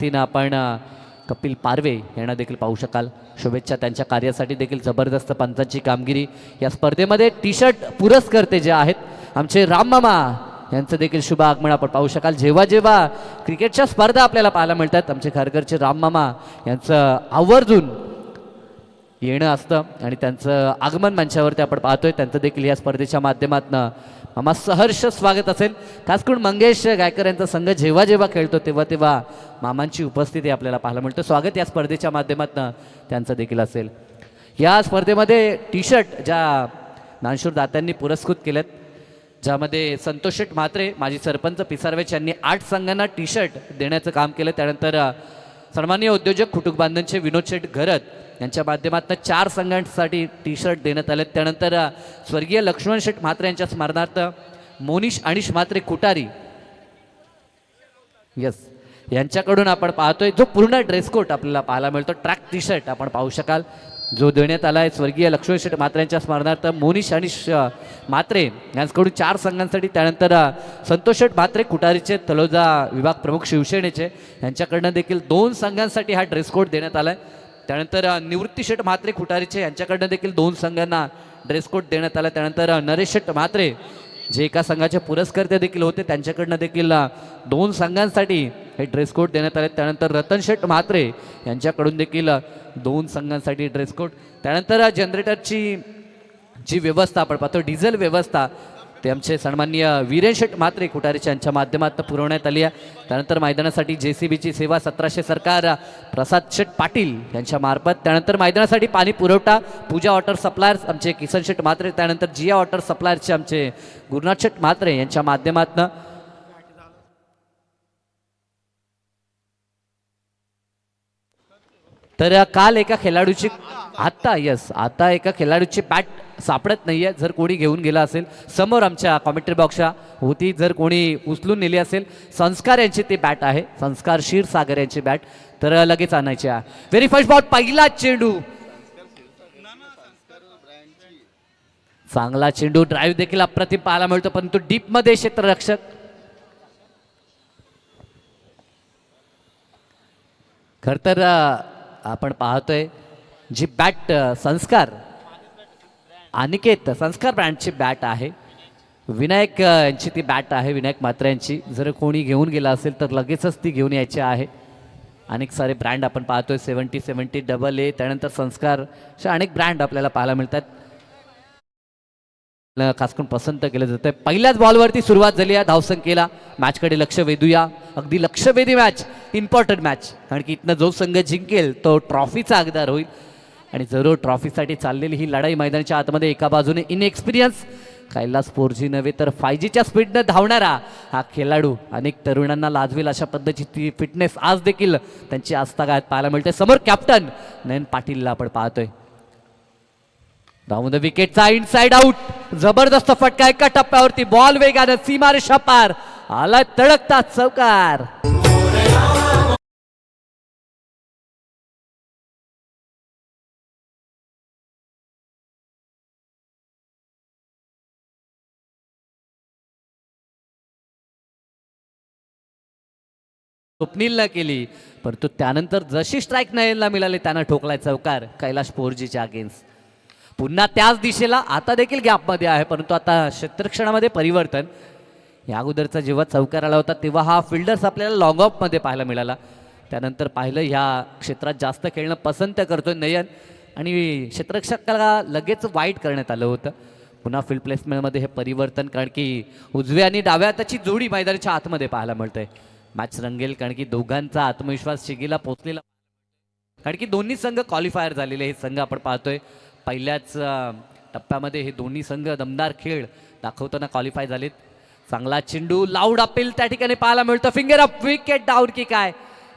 तीन आपण कपिल पारवे यांना देखील पाहू शकाल. शुभेच्छा त्यांच्या कार्यासाठी देखील. जबरदस्त पंचांची कामगिरी या स्पर्धेमध्ये. टी शर्ट पुरस्कर्ते जे आहेत आमचे राममामा यांचं देखील शुभ आगमन आपण पाहू शकाल. जेव्हा जेव्हा क्रिकेटच्या स्पर्धा आपल्याला पाहायला मिळतात आमचे खारघरचे राममामा यांचं आवर्जून येणं असतं आणि त्यांचं आगमन मंचावरती आपण पाहतोय. त्यांचं देखील या स्पर्धेच्या माध्यमातून मामा सहर्ष स्वागत असेल. खास करून मंगेश गायकर यांचा संघ जेव्हा जेव्हा खेळतो तेव्हा तेव्हा मामांची उपस्थिती आपल्याला पाहायला मिळतं. स्वागत या स्पर्धेच्या माध्यमातून त्यांचं देखील असेल. या स्पर्धेमध्ये टी शर्ट ज्या ज्ञानशूर दात्यांनी पुरस्कृत केलेत, ज्यामध्ये संतोष शेठ म्हात्रे माजी सरपंच पिसारवेच यांनी 8 संघांना टी शर्ट देण्याचं काम केलं. त्यानंतर सन्माननीय उद्योजक खुटुक बांधनचे विनोद शेठ घरत यांच्या माध्यमातून 4 संघांसाठी टी शर्ट देण्यात आले. त्यानंतर स्वर्गीय लक्ष्मण शेठ म्हात्रे यांच्या स्मरणार्थ मोनिश अनिश म्हात्रे कुटारी यांच्याकडून आपण पाहतोय जो पूर्ण ड्रेस कोट आपल्याला पाहायला मिळतो. ट्रॅक टी शर्ट आपण पाहू शकाल जो देण्यात आला आहे स्वर्गीय लक्ष्मण शेठ म्हात्रे यांच्या स्मरणार्थ मोनिश अनिश म्हात्रे यांच्याकडून 4 संघांसाठी. त्यानंतर संतोष शेठ म्हात्रे कुटारीचे तलोजा विभाग प्रमुख शिवसेनेचे यांच्याकडनं देखील 2 संघांसाठी हा ड्रेस कोड देण्यात आला आहे. त्यानंतर निवृत्ती शेठ म्हात्रे कुटारीचे यांच्याकडनं देखील 2 संघांना ड्रेस कोड देण्यात आला. त्यानंतर नरेश शेठ म्हात्रे जे एका संघाचे पुरस्कर्ते देखील होते त्यांच्याकडनं देखील 2 संघांसाठी हे ड्रेस कोड देण्यात आले. त्यानंतर रतन शेठ म्हात्रे यांच्याकडून देखील 2 संघांसाठी ड्रेस कोड. त्यानंतर जनरेटरची जी व्यवस्था आपण पाहतो डिझेल व्यवस्था ते आमचे सन्माननीय वीरेन शेठ म्हात्रे कुटारीच्या यांच्या माध्यमातून पुरवण्यात आली आहे. त्यानंतर मैदानासाठी JCBची सेवा 1700 सरकार प्रसाद शेठ पाटील यांच्या मार्फत. त्यानंतर मैदानासाठी पाणी पुरवठा पूजा वॉटर सप्लायर्स आमचे किसन शेठ म्हात्रे. त्यानंतर जिया वॉटर सप्लायर्सचे आमचे गुरुनाथ शेठ म्हात्रे यांच्या माध्यमातून. तर काल एका खेळाडूची आता एका खेळाडूची बॅट सापडत नाहीये. जर कोणी घेऊन गेला असेल समोर आमच्या कॉमेंट्री बॉक्सच्या होती, जर कोणी उचलून नेली असेल संस्कार यांची ती बॅट आहे, संस्कार क्षीरसागर यांची बॅट, तर लगेच आणायची आहे. व्हेरी फर्स्ट बॉल पहिला चेंडू चांगला चेंडू. ड्राईव्ह देखील अप्रतिम पाहायला मिळतो परंतु डीप मध्ये क्षेत्ररक्षक. खर तर आपण पाहतोय जी बॅट संस्कार अनिकेत संस्कार ब्रँडची बॅट आहे. विनायक यांची ती बॅट आहे, विनायक म्हात्रे यांची. जर कोणी घेऊन गेला असेल तर लगेचच ती घेऊन यायची आहे. अनेक सारे ब्रँड आपण पाहतोय 70 AA त्यानंतर संस्कार असे अनेक ब्रँड आपल्याला पाहायला मिळतात. खास करून पसंत केलं जातं. पहिल्याच बॉलवरती सुरुवात झाली आहे धावसंख्येला. मॅचकडे लक्ष वेधूया. अगदी लक्षवेधी मॅच, इम्पॉर्टंट मॅच. कारण की इथनं जो संघ जिंकेल तो ट्रॉफीचा हकदार होईल. आणि जरूर ट्रॉफीसाठी चाललेली ही लढाई मैदानाच्या आतमध्ये एका बाजूने इनएक्सपिरियन्स कैलास 4G नव्हे तर 5Gच्या स्पीडनं धावणारा हा खेळाडू अनेक तरुणांना लाजवेल अशा पद्धतीची फिटनेस आज देखील त्यांची आस्थागायत पाहायला मिळते. समोर कॅप्टन नयन पाटीलला आपण पाहतोय. डाऊन द विकेटचा इनसाइड आउट. जबरदस्त फटका एका टप्प्यावरती. बॉल वेगानं सीमारेषा पार आला तडकता चौकार. स्वप्नीलला केली परंतु त्यानंतर जशी स्ट्राईक नयनला मिळाली त्यानं ठोकलाय चौकार कैलास 4Gच्या अगेन्स्ट. पुन्हा त्याच दिशेला आता देखील गॅपमध्ये आहे परंतु आता क्षेत्ररक्षणामध्ये परिवर्तन. या अगोदरचा जेव्हा चौकार आला होता तेव्हा हा फिल्डर्स आपल्याला लॉंग ऑफमध्ये पाहायला मिळाला. त्यानंतर पाहिलं ह्या क्षेत्रात जास्त खेळणं पसंत करतोय नयन आणि क्षेत्ररक्षकाला लगेच वाईट करण्यात आलं होतं. पुन्हा फील्ड प्लेसमेंटमध्ये हे परिवर्तन कारण की उजव्या आणि डाव्या हाताची जोडी मैदानाच्या आतमध्ये पाहायला मिळतंय. मॅच रंगेल कारण की दोघांचा आत्मविश्वास शिगेला पोहोचलेला. कारण की दोन्ही संघ क्वालिफायर झालेले हे संघ आपण पाहतोय. पहिल्याच टप्प्यामध्ये हे दोन्ही संघ दमदार खेळ दाखवताना क्वालिफाय झालेत. चांगला चेंडू लाऊड अपील त्या ठिकाणी पाहायला मिळतं. फिंगर अप विकेट डाऊन की काय,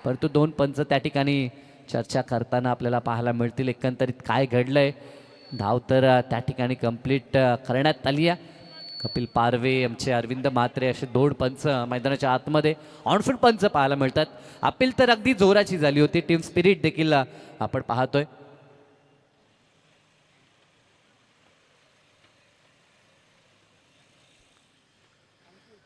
परंतु 2 पंच त्या ठिकाणी चर्चा करताना आपल्याला पाहायला मिळतील. एकंदरीत काय घडलंय. धाव तर त्या ठिकाणी कंप्लीट करण्यात आली आहे. कपिल पारवे आमचे अरविंद म्हात्रे असे 2 पंच मैदानाच्या आतमध्ये ऑनफील्ड पंच पाहायला मिळतात. अपील तर अगदी जोराची झाली होती. टीम स्पिरिट देखील आपण पाहतोय.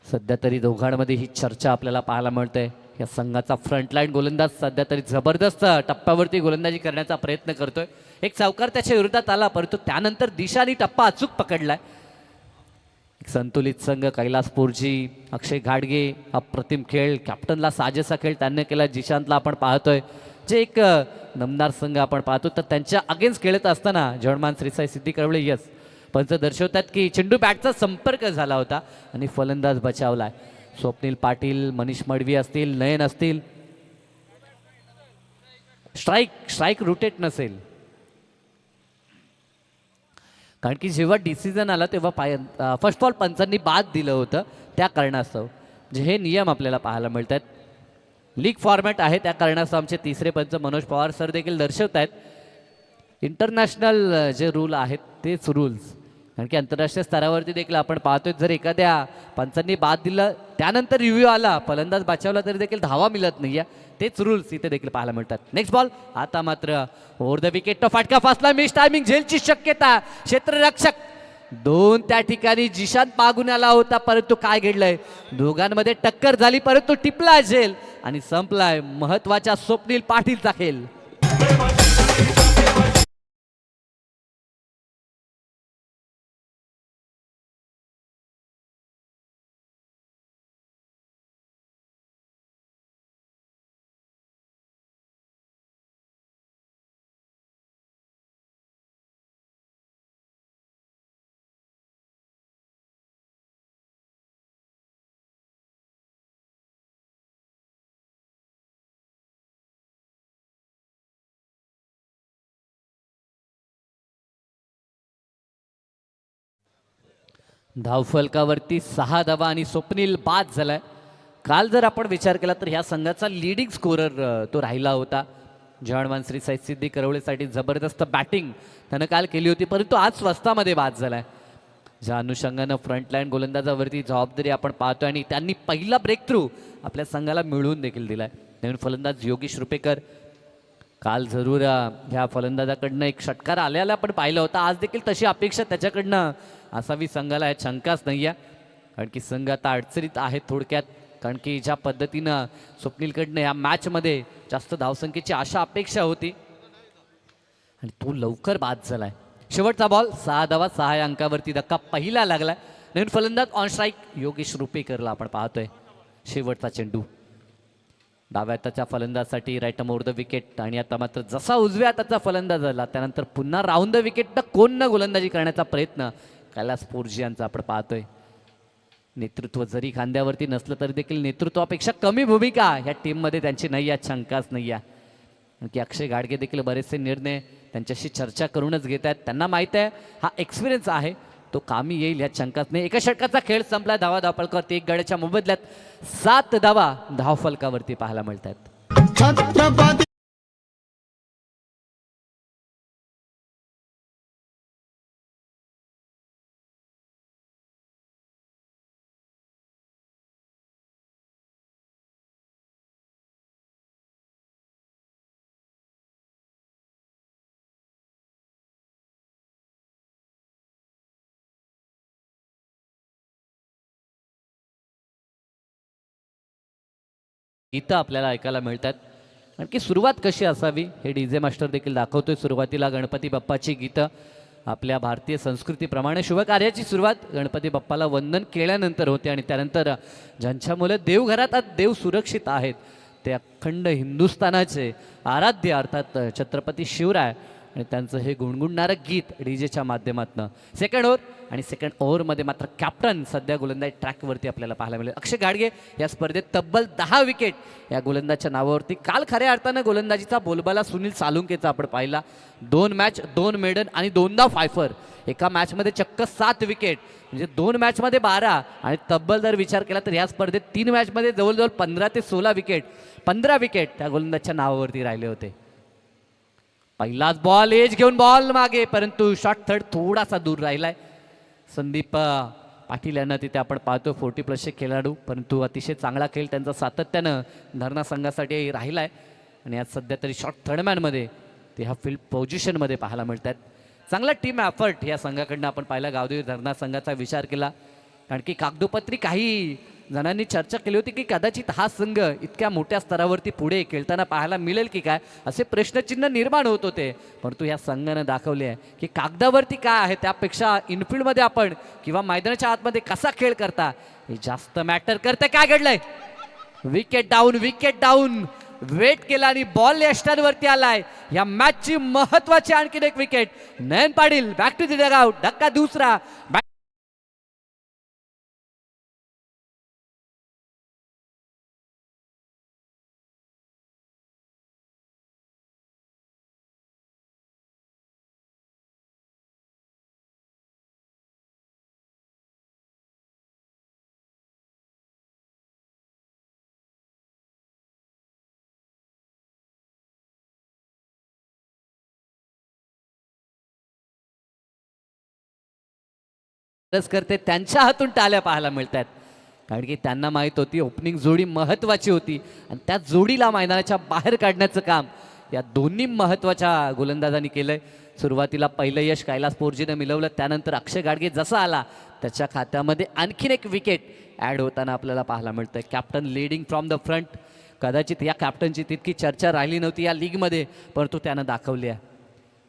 सध्या तरी दोघांमध्ये ही चर्चा आपल्याला पाहायला मिळते. या संघाचा फ्रंटलाईन गोलंदाज सध्या तरी जबरदस्त टप्प्यावरती गोलंदाजी करण्याचा प्रयत्न करतोय. एक चौकार त्याच्या विरोधात आला, परंतु त्यानंतर दिशानी टप्पा अचूक पकडलाय. एक संतुलित संघ कैलासपूरजी, अक्षय घाडगे, अप्रतिम खेळ, कॅप्टनला साजेसा खेळ त्यांनी केला. जिशांतला आपण पाहतोय जे एक दमदार संघ आपण पाहतो, तर त्यांच्या अगेन्स्ट खेळत असताना जर्मन श्रीसाई सिद्धी करवळे यस पंच दर्शवतात की चेंडू बॅटचा संपर्क झाला होता आणि फलंदाज बचावलाय. स्वप्नील पाटील, मनीष मडवी असतील, नयन असतील, स्ट्राईक रोटेट नसेल, कारण की जेव्हा डिसिजन आला तेव्हा फर्स्ट बॉल पंचांनी बाद दिलं होतं त्या कारणास्तव. जे हे नियम आपल्याला पाहायला मिळतात. लीग फॉर्मॅट आहे त्या कारणास्तव आमचे तिसरे पंच मनोज पवार सर देखील दर्शवत आहेत इंटरनॅशनल जे रूल आहेत तेच रूल्स. कारण की आंतरराष्ट्रीय स्तरावरती देखील आपण पाहतोय जर एखाद्या पंचांनी बाद दिलं त्यानंतर रिव्ह्यू आला, फलंदाज बचावला तरी देखील धावा मिळत नाही आहे. तेच रूल्स इथे देखील पाहायला मिळतात. नेक्स्ट बॉल आता मात्र ओव्हर द विकेट तो फटका फासला, मिस टायमिंग झेलची शक्यता. क्षेत्ररक्षक दोन त्या ठिकाणी जिशांत मागून आला होता, परंतु काय घडलंय दोघांमध्ये टक्कर झाली, परंतु टिपला झेल आणि संपलाय महत्वाच्या स्वप्नील पाटीलचा खेळ. धावफलकावरती 6 धावा आणि स्वप्नील बाद झालाय. काल जर आपण विचार केला तर ह्या संघाचा लीडिंग स्कोरर तो राहिला होता. जवान श्री साई सिद्धी करवळेसाठी जबरदस्त बॅटिंग त्यानं काल केली होती, परंतु आज स्वस्तामध्ये बाद झालाय. ज्या अनुषंगानं फ्रंटलाईन गोलंदाजावरती जबाबदारी आपण पाहतोय आणि त्यांनी पहिला ब्रेक थ्रू आपल्या संघाला मिळवून देखील दिलाय. नवीन फलंदाज योगेश रुपेकर, काल जरूर ह्या फलंदाजाकडनं एक षटकार आल्याला आपण पाहिलं होतं. आज देखील तशी अपेक्षा त्याच्याकडनं असावी संघाला, यात शंकाच नाही आहे. कारण की संघ आता अडचणीत आहे थोडक्यात, कारण की ज्या पद्धतीनं स्वप्नीलकडनं या मॅचमध्ये जास्त धावसंख्येची आशा अपेक्षा होती आणि तो लवकर बाद झालाय. शेवटचा बॉल 6 धावा 6 अंकावरती धक्का पहिला लागलाय. नवीन फलंदाज ऑन स्ट्राईक योगेश रुपेकरला आपण पाहतोय. शेवटचा चेंडू डाव्या हाताच्या फलंदाजासाठी राईट ओव्हर द विकेट आणि आता मात्र जसा उजव्या हाताचा फलंदाज झाला त्यानंतर पुन्हा राऊंड द विकेट कोण न गोलंदाजी करण्याचा प्रयत्न कैलासपूरजी यांचा आपण पाहतोय. नेतृत्व जरी खांद्यावरती नसलं तरी देखील नेतृत्वापेक्षा कमी भूमिका ह्या टीममध्ये त्यांची नाही आहे, शंकाच नाही आहे. की अक्षय घाडगे देखील बरेचसे निर्णय त्यांच्याशी चर्चा करूनच घेत आहेत. त्यांना माहीत आहे हा एक्सपिरियन्स आहे तो कामी येईल यात शंकाच नाही. एका षटकाचा खेळ संपला. धावा धावफलकावरती एक गड्याच्या मोबदल्यात 7 धावा धावफलकावरती पाहायला मिळतात. गीतं आपल्याला ऐकायला मिळतात. कारण की सुरुवात कशी असावी हे डीजे मास्टर देखील दाखवतोय. सुरुवातीला गणपती बाप्पाची गीतं आपल्या भारतीय संस्कृतीप्रमाणे शुभकार्याची सुरुवात गणपती बाप्पाला वंदन केल्यानंतर होते आणि त्यानंतर ज्यांच्यामुळे देवघरात देव सुरक्षित आहेत ते अखंड हिंदुस्थानाचे आराध्य अर्थात छत्रपती शिवराय आणि त्यांचं हे गुणगुणणारं गीत डीजेच्या माध्यमातून. सेकंड ओव्हर आणि सेकंड ओव्हरमध्ये मात्र कॅप्टन सध्या गोलंदाज ट्रॅकवरती आपल्याला पाहायला मिळेल. अक्षय घाडगे या स्पर्धेत तब्बल 10 विकेट या गोलंदाजच्या नावावरती. काल खऱ्या अर्थानं गोलंदाजीचा बोलबाला सुनील सालुंकेचा आपण पाहिला. 2 मॅच 2 मेडन आणि 2दा फायफर. एका मॅचमध्ये चक्क 7 विकेट म्हणजे 2 मॅचमध्ये 12 आणि तब्बल जर विचार केला तर या स्पर्धेत 3 मॅचमध्ये जवळजवळ 15 ते 16 विकेट 15 विकेट त्या गोलंदाजच्या नावावरती राहिले होते. पहिलाच बॉल एज घेऊन बॉल मागे, परंतु शॉट थर्ड थोडासा दूर राहिलाय. संदीप पाटील यांना तिथे आपण पाहतो 40+ खेळाडू, परंतु अतिशय चांगला खेळ त्यांचा सातत्यानं धरणा संघासाठी राहिलाय आणि आज सध्या तरी शॉट थर्डमॅनमध्ये ते ह्या फील्ड पोझिशनमध्ये पाहायला मिळतात. चांगला टीम एफर्ट या संघाकडनं आपण पाहिला. गावदेवी धरणा संघाचा विचार केला कारण की कागदोपत्री काही जणांनी चर्चा केली होती की कदाचित हा संघ इतक्या मोठ्या स्तरावरती पुढे खेळताना पाहायला मिळेल की काय, असे प्रश्नचिन्ह निर्माण होत होते. परंतु या संघानं दाखवले आहे की कागदावरती काय आहे त्यापेक्षा इनफिल्डमध्ये आपण किंवा मैदानाच्या आतमध्ये कसा खेळ करता हे जास्त मॅटर करते. काय घडलंय? विकेट डाऊन वेट केला आणि बॉल यष्टांवरती आलाय. या मॅचची महत्वाची आणखीन एक wicket. Nayan Patil back to the dugout. धक्का दुसरा. करते त्यांच्या हातून टाळ्या पाहायला मिळतात, कारण की त्यांना माहीत होती ओपनिंग जोडी महत्वाची होती आणि त्या जोडीला मैदानाच्या बाहेर काढण्याचं काम या दोन्ही महत्वाच्या गोलंदाजांनी केलंय. सुरुवातीला पहिलं यश कैलास पोर्जीने मिळवलं, त्यानंतर अक्षय गाडगे जसा आला त्याच्या खात्यामध्ये आणखीन एक विकेट ॲड होताना आपल्याला पाहायला मिळतंय. Captain leading from the front. कदाचित या कॅप्टनची तितकी चर्चा राहिली नव्हती या लीगमध्ये, परंतु त्यानं दाखवली आहे.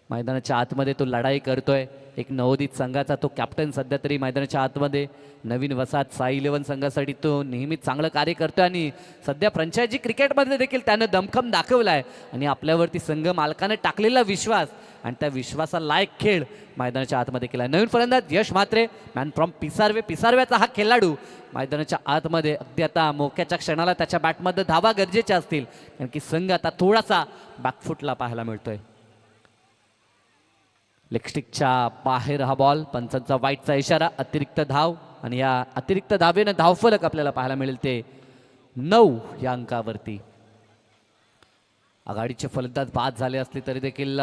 मैदानाच्या आतमध्ये तो लढाई करतोय. एक नवोदित संघाचा तो कॅप्टन सध्या तरी मैदानाच्या आतमध्ये. नवीन वसाहत साई 11 संघासाठी तो नेहमीच चांगलं कार्य करतोय आणि सध्या फ्रँचायझी क्रिकेटमध्ये देखील त्यानं दमखम दाखवला आहे आणि आपल्यावरती संघ मालकाने टाकलेला विश्वास आणि त्या विश्वासा लायक खेळ मैदानाच्या आतमध्ये केला. नवीन फलंदाज यश म्हात्रे, मॅन फ्रॉम पिसारव्याचा हा खेळाडू मैदानाच्या आतमध्ये अगदी आता मोक्याच्या क्षणाला त्याच्या बॅटमध्ये धावा गरजेच्या असतील, कारण की संघ आता थोडासा बॅकफुटला पाहायला मिळतोय. लेगस्टिकच्या बाहेर हा बॉल. पंचांचा वाईटचा इशारा. अतिरिक्त धाव आणि या अतिरिक्त धावेनं धावफलक आपल्याला पाहायला मिळेल ते 9 या अंकावरती. आघाडीचे फलंदाज बाद झाले असले तरी देखील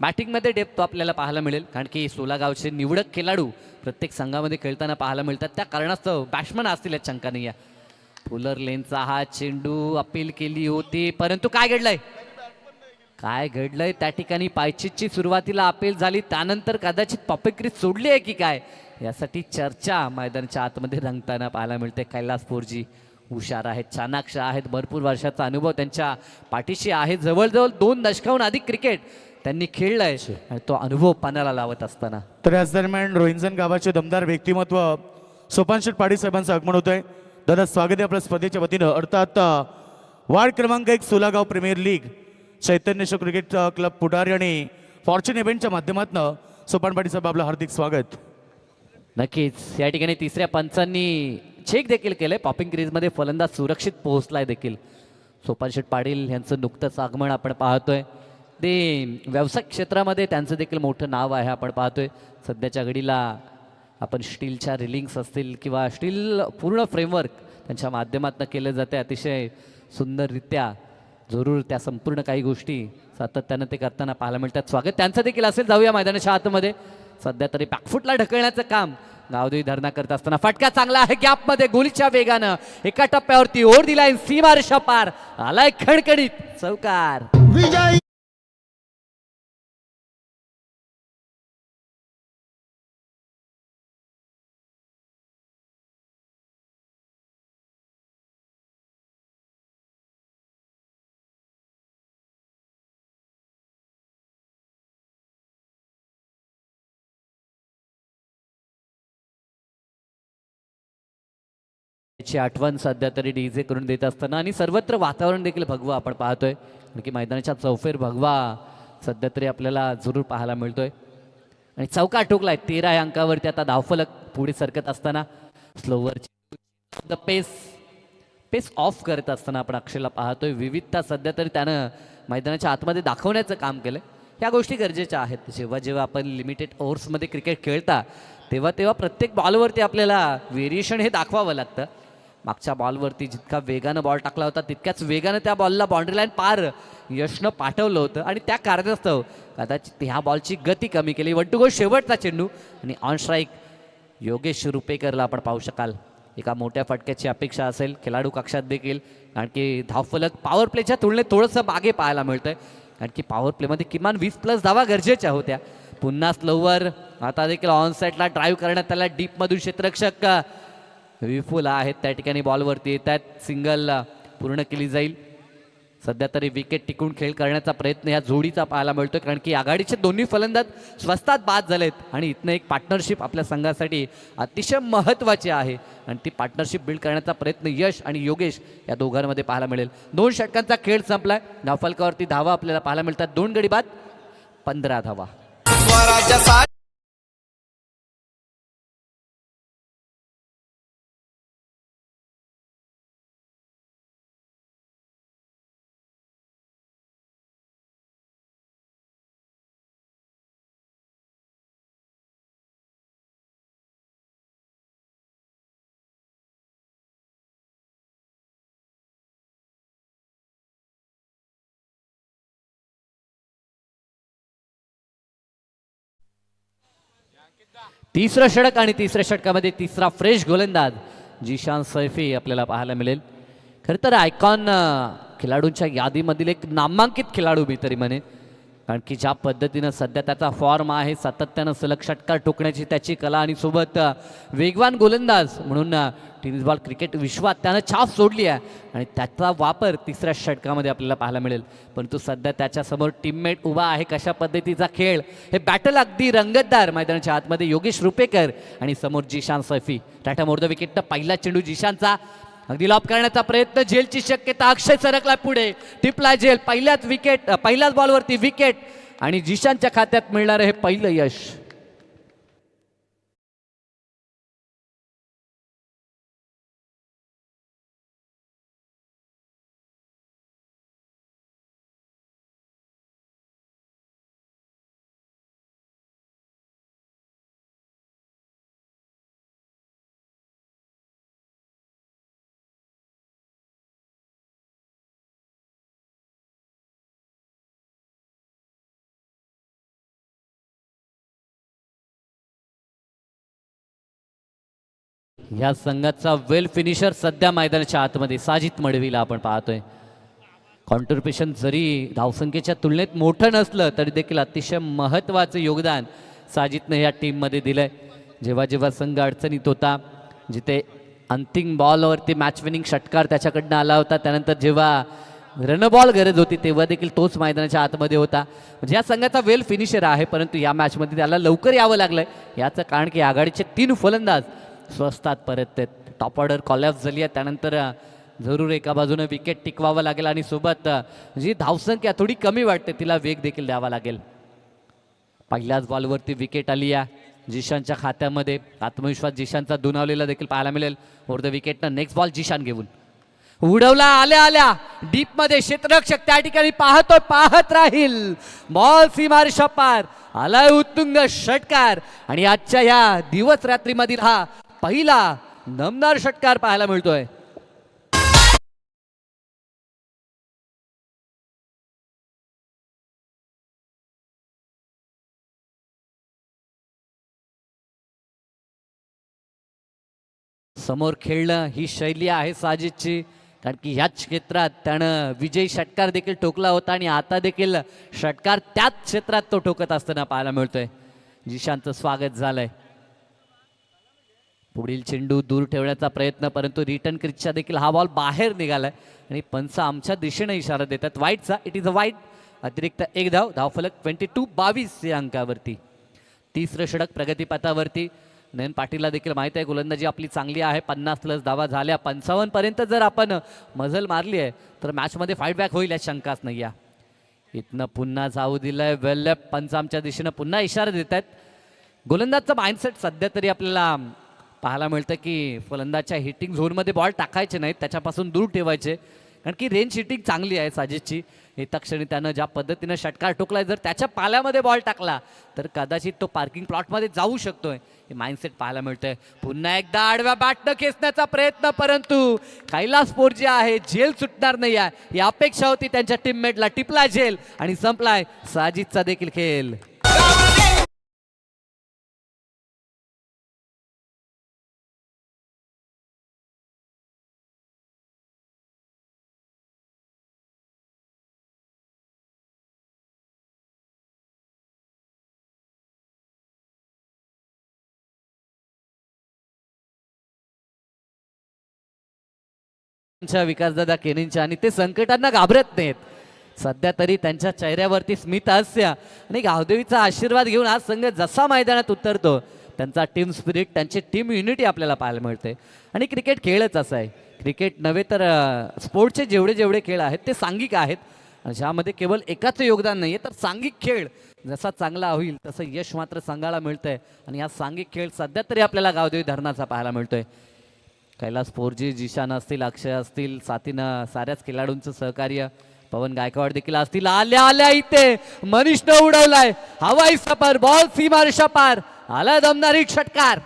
बॅटिंगमध्ये डेप्थ आपल्याला पाहायला मिळेल, कारण की 16 गावचे निवडक खेळाडू प्रत्येक संघामध्ये खेळताना पाहायला मिळतात. त्या कारणास्तव बॅट्समन असतील यात शंका नाही. फुलर लेनचा हा चेंडू अपील केली होती, परंतु काय घडलंय त्या ठिकाणी? पायचीची सुरुवातीला अपील झाली, त्यानंतर कदाचित पॉपिंग क्रीज सोडली आहे की काय, यासाठी चर्चा मैदानाच्या आतमध्ये रंगताना पाहायला मिळते. कैलास पोर्जी हुशार आहेत, चाणाक्ष आहेत, भरपूर वर्षाचा अनुभव त्यांच्या पाठीशी आहे. जवळजवळ 2 दशकाहून अधिक क्रिकेट त्यांनी खेळलंय आणि तो अनुभव पाण्याला लावत असताना. तर याच दरम्यान रोहिंजन गावाचे दमदार व्यक्तिमत्व सोपान शेठ पाटील साहेबांचं आगमन होत आहे. दादा स्वागत आहे आपल्या स्पर्धेच्या वतीनं. अर्थात वार्ड क्रमांक 1 सोलागाव प्रीमियर लीग चैतन्य शो क्रिकेट क्लब पुढारी आणि फॉर्च्यून इव्हेंटच्या माध्यमातून सोपान पाटील साहेब आपलं हार्दिक स्वागत. नक्कीच या ठिकाणी तिसऱ्या पंचांनी चेक देखील केलंय. पॉपिंग क्रीजमध्ये फलंदाज सुरक्षित पोहोचलाय देखील. सोपान शेठ पाटील यांचं नुकतंच आगमन आपण पाहतोय. ते व्यावसायिक क्षेत्रामध्ये त्यांचं देखील मोठं नाव आहे आपण पाहतोय. सध्याच्या घडीला आपण स्टीलच्या रिलिंग्स असतील किंवा स्टील पूर्ण फ्रेमवर्क त्यांच्या माध्यमातून केलं जाते अतिशय सुंदररित्या. जरूर त्या संपूर्ण काही गोष्टी सातत्यानं ते करताना पाहायला मिळतात. स्वागत त्यांचं देखील असेल. जाऊया मैदानाच्या आतमध्ये. सध्या तरी बॅकफुटला ढकलण्याचं काम गावदेवी धरणा करत असताना फटका चांगला आहे गॅपमध्ये गोलीच्या वेगानं. एका टप्प्यावरती ओव्हर दी लाईन, सीमा रेषा पार, आलाय खणखणीत चौकार. विजय ची आठवण सध्या तरी डीजे करून देत असताना आणि सर्वत्र वातावरण देखील भगवा आपण पाहतोय, की मैदानाच्या चौफेर भगवा सध्या तरी आपल्याला जरूर पाहायला मिळतोय. आणि चौका ठोकलाय 13 या अंकावरती. आता धावफलक पुढे सरकत असताना स्लोवर पेस ऑफ करत असताना आपण अक्षयला पाहतोय. विविधता सध्या तरी त्यानं मैदानाच्या आतमध्ये दाखवण्याचं काम केलं. ह्या गोष्टी गरजेच्या आहेत. जेव्हा आपण लिमिटेड ओव्हर्समध्ये क्रिकेट खेळता तेव्हा प्रत्येक बॉलवरती आपल्याला व्हेरिएशन हे दाखवावं लागतं. मागच्या बॉलवरती जितका वेगानं बॉल टाकला होता तितक्याच वेगानं त्या बॉलला बाउंड्री लाईन पार यशनं पाठवलं होतं आणि त्या कारणास्तव कदाचित ह्या बॉलची गती कमी केली. 1 to go शेवटचा चेंडू आणि ऑन स्ट्राईक योगेश रुपेकरला आपण पाहू शकाल. एका मोठ्या फटक्याची अपेक्षा असेल खेळाडू कक्षात देखील, कारण की धावफलक पॉवर प्लेच्या तुलनेत थोडंसं मागे पाहायला मिळतंय, कारण की पॉवर प्लेमध्ये किमान 20+ धावा गरजेच्या होत्या. पुन्हा स्लोवर. आता देखील ऑन साईडला ड्राईव्ह करण्यात त्याला डीपमधून क्षेत्ररक्षक विपुल आहेत त्या ठिकाणी बॉलवरती येत आहेत, सिंगल पूर्ण केली जाईल. सध्या तरी विकेट टिकून खेळ करण्याचा प्रयत्न या जोडीचा पाहायला मिळतोय, कारण की आघाडीचे दोन्ही फलंदाज स्वस्तात बाद झालेत आणि इथनं एक पार्टनरशिप आपल्या संघासाठी अतिशय महत्त्वाची आहे आणि ती पार्टनरशिप बिल्ड करण्याचा प्रयत्न यश आणि योगेश या दोघांमध्ये पाहायला मिळेल. 2 षटकांचा खेळ संपलाय. धावफलकावरती धावा आपल्याला पाहायला मिळतात. 2 गडी बाद 15 धावा. तिसरं षटक आणि तिसऱ्या षटकामध्ये तिसरा फ्रेश गोलंदाज जिशान सैफी आपल्याला पाहायला मिळेल. खरं तर आयकॉन खेळाडूंच्या यादीमधील एक नामांकित खेळाडू मी तरी म्हणेन, कारण की ज्या पद्धतीनं सध्या त्याचा फॉर्म आहे, सातत्यानं सलग षटकार ठोकण्याची त्याची कला आणि सोबत वेगवान गोलंदाज म्हणून टेनिस बॉल क्रिकेट विश्वात त्यानं छाप सोडली आहे आणि त्याचा वापर तिसऱ्या षटकामध्ये आपल्याला पाहायला मिळेल. परंतु सध्या त्याच्यासमोर टीममेट उभा आहे. कशा पद्धतीचा खेळ, हे बॅटल अगदी रंगतदार. मैदानाच्या आतमध्ये योगेश रुपेकर आणि समोर जिशान सैफी. टाटा मोर द विकेटनं पहिला चेंडू जिशानचा अगदी लॉप करण्याचा प्रयत्न, झेलची शक्यता. अक्षय सरकला पुढे, टिपला झेल. पहिल्याच बॉलवरती विकेट आणि जिशानच्या खात्यात मिळणारं हे पहिलं यश. या संघाचा वेल फिनिशर सध्या मैदानाच्या आतमध्ये साजिद मडवीला आपण पाहतोय. कॉन्ट्रिब्युशन जरी धावसंख्येच्या तुलनेत मोठं नसलं तरी देखील अतिशय महत्त्वाचं योगदान साजिदनं या टीममध्ये दिलंय. जेव्हा जेव्हा संघ अडचणीत होता, जिथे अंतिम बॉलवरती मॅच विनिंग षटकार त्याच्याकडनं आला होता, त्यानंतर जेव्हा रन बॉल गरज होती तेव्हा देखील तोच मैदानाच्या आतमध्ये होता. म्हणजे या संघाचा वेल फिनिशर आहे, परंतु या मॅचमध्ये त्याला लवकर यावं लागलंय. याचं कारण की आघाडीचे 3 फलंदाज स्वस्तात परत आहेत. टॉप ऑर्डर कॉलॅप्स झाली आहे, त्यानंतर जरूर एका बाजूने विकेट टिकवावं लागेल आणि सोबत जी धावसंख्या थोडी कमी वाटते तिला वेग देखील द्यावा लागेल. पहिल्याच बॉलवरती विकेट आली आहे जिशानच्या खात्यामध्ये. आत्मविश्वास जिशानचा दुणावलेला देखील पाहायला मिळेल. ओर द विकेटनं नेक्स्ट बॉल जिशान घेऊन उडवला. आल्या आल्या डीप मध्ये क्षेत्ररक्षक त्या ठिकाणी पाहत राहील. बॉल सीमारेषा पार आलाय. उत्तुंग षटकार आणि आजच्या या दिवस रात्रीमधील हा पहिला दमदार षटकार पाहायला मिळतोय. समोर खेळणं ही शैली आहे साजिदची, कारण की ह्याच क्षेत्रात त्यानं विजयी षटकार देखील ठोकला होता आणि आता देखील षटकार त्याच क्षेत्रात तो ठोकत असताना पाहायला मिळतोय. जिशानचं स्वागत झालंय. पुढील चेंडू दूर ठेवण्याचा प्रयत्न, परंतु रिटर्न क्रिचचा देखील हा बॉल बाहेर निघालाय आणि पंच आमच्या दिशेने इशारा देतात वाईटचा. इट इज अ वाईट. अतिरिक्त 1 धाव. धावफलक 22-22 या अंकावरती. तिसरं षटक प्रगतीपथावरती. नयन पाटीलला देखील माहिती आहे गोलंदाजी आपली चांगली आहे. 50+ धावा झाल्या. 55 पर्यंत जर आपण मजल मारली आहे तर मॅचमध्ये फाईट बॅक होईल यात शंकाच नाही आहे. इथनं पुन्हा जाऊ दिलंय. वेल लेफ्ट. पंच आमच्या दिशेनं पुन्हा इशारा देत आहेत. गोलंदाजचा माइंडसेट सध्या तरी आपल्याला पाहायला मिळतं की फलंदाजच्या हिटिंग झोनमध्ये बॉल टाकायचे नाहीत, त्याच्यापासून दूर ठेवायचे, कारण की रेंज हिटिंग चांगली आहे साजिदची. येत्या क्षणी त्यानं ज्या पद्धतीनं षटकार ठोकलाय, जर त्याच्या पाल्यामध्ये बॉल टाकला तर कदाचित तो पार्किंग प्लॉटमध्ये जाऊ शकतोय. हे माइंडसेट पाहायला मिळतंय. पुन्हा एकदा आडव्या बॅटनं खेचण्याचा प्रयत्न, परंतु कैलासपूर जे आहे झेल सुटणार नाही आहे ही अपेक्षा होती त्यांच्या टीममेटला. टिपला झेल आणि संपलाय साजिदचा देखील खेळ. विकासदादा केनींच्या, आणि ते संकटांना घाबरत नाहीत. सध्या तरी त्यांच्या चेहऱ्यावरती स्मित हास्य आणि गावदेवीचा आशीर्वाद घेऊन हा संघ जसा मैदानात उतरतो त्यांचा टीम स्पिरिट, त्यांची टीम युनिटी आपल्याला पाहायला मिळते. आणि क्रिकेट खेळच असा आहे, क्रिकेट नव्हे तर स्पोर्टचे जेवढे जेवढे खेळ आहेत ते सांघिक आहेत. ज्यामध्ये केवळ एकाचं योगदान नाही आहे, तर सांघिक खेळ जसा चांगला होईल तसं यश मात्र संघाला मिळतंय. आणि हा सांघिक खेळ सध्या तरी आपल्याला गावदेवी धरणाचा पाहायला मिळतोय. कैलास पोरजी, जिशान असतील, अक्षय असतील, साथीनं साऱ्याच खेळाडूंचं सहकार्य, पवन गायकवाड देखील असतील. आल्या आल्या इथे मनीषनं उडवलाय हवाई सफर, बॉल सीमारेषा पार, आला दमदारी षटकार.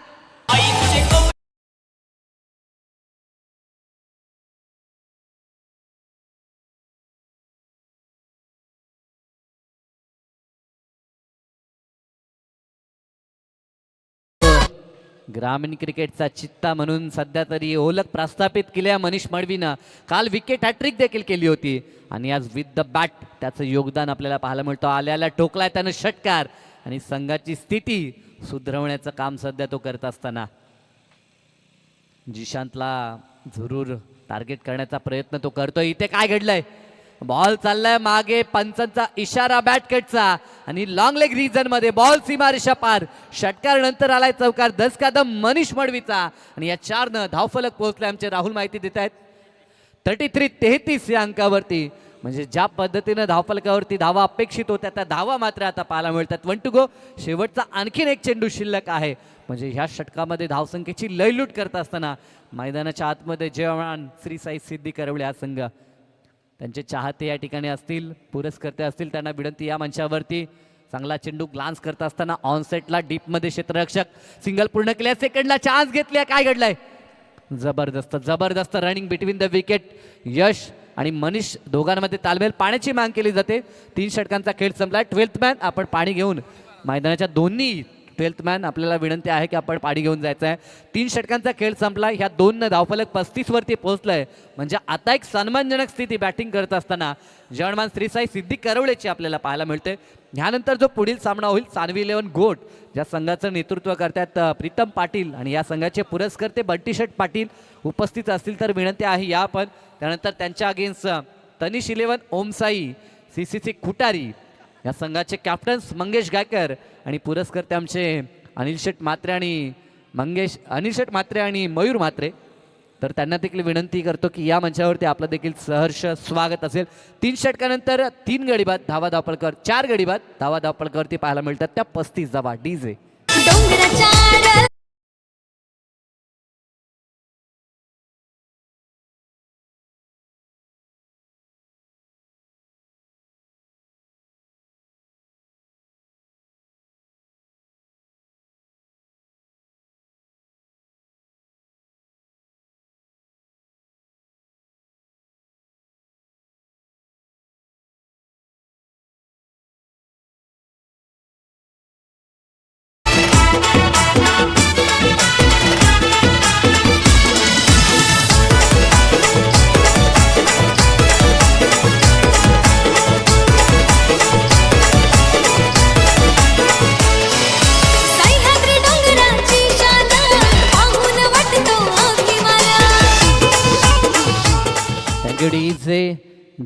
ग्रामीण क्रिकेटचा चित्ता म्हणून सध्या तरी ओळख प्रस्थापित केल्या मनीष मळवीनं. काल विकेट हॅट्रिक देखील केली होती आणि आज विथ द बॅट त्याचं योगदान आपल्याला पाहायला मिळतं. आल्याला टोकलाय त्यानं षटकार आणि संघाची स्थिती सुधारवण्याचं काम सध्या तो करत असताना जिशांतला जरूर टार्गेट करण्याचा प्रयत्न तो करतोय. इथे काय घडलंय, बॉल चाललाय मागे, पंचांचा इशारा बॅटकेटचा आणि लॉंग लेग रिजन मध्ये बॉल सीमारेषा पार, षटकार नंतर आलाय चौकार, 10 कदम मनीष मळवीचा आणि या 4 धावफलक पोहोचले. आमचे राहुल माहिती देत आहेत 33-33 या अंकावरती. म्हणजे ज्या पद्धतीनं धावफलकावरती धावा अपेक्षित होत्या त्या धावा मात्र आता पाहायला मिळतात. 1 to go. शेवटचा आणखीन एक चेंडू शिल्लक आहे. म्हणजे ह्या षटकामध्ये धावसंख्येची लयलूट करत असताना मैदानाच्या आतमध्ये जवान श्री साई सिद्धी करवले हा संघ, त्यांचे चाहते या ठिकाणी असतील, पुरस्कर्ते असतील, त्यांना विनंती या मंचावरती. चांगला चेंडू ग्लान्स करत असताना ऑन सेटला डीपमध्ये क्षेत्ररक्षक सिंगल पूर्ण केल्या, सेकंडला चान्स घेतल्या. काय घडलंय, जबरदस्त जबरदस्त रनिंग बिटवीन द विकेट. यश आणि मनीष दोघांमध्ये तालमेल, पाण्याची माग केली जाते. 3 षटकांचा खेळ संपलाय. 12th मॅन आपण पाणी घेऊन मैदानाच्या दोन्ही 12th मॅन आपल्याला विनंती आहे की आपण पाणी घेऊन जायचं आहे. 3 षटकांचा खेळ संपला. ह्या 2 धावफलक 35 वरती पोहोचलाय. म्हणजे आता एक सन्मानजनक स्थिती बॅटिंग करत असताना जवान श्री साई सिद्धी करवलेची आपल्याला पाहायला मिळते. ह्यानंतर जो पुढील सामना होईल सानवी 11 गोट, ज्या संघाचं नेतृत्व करतात प्रीतम पाटील आणि या संघाचे पुरस्कर्ते बंटी शेठ पाटील उपस्थित असतील तर विनंती आहे या पण. त्यानंतर त्यांच्या अगेन्स्ट तनिष 11 ओमसाई, CCC खुटारी, या संघाचे कॅप्टन्स मंगेश गायकर आणि पुरस्कर्ते आमचे अनिल शेठ म्हात्रे आणि मयूर म्हात्रे. तर त्यांना देखील विनंती करतो की या मंचावरती आपलं देखील सहर्ष स्वागत असेल. 3 षटकानंतर 3 गडी बाद धावा धावपळकर, 4 गडी बाद धावा धावपळकरती पाहायला मिळतात. त्या 35 धावा. डीजे डीजे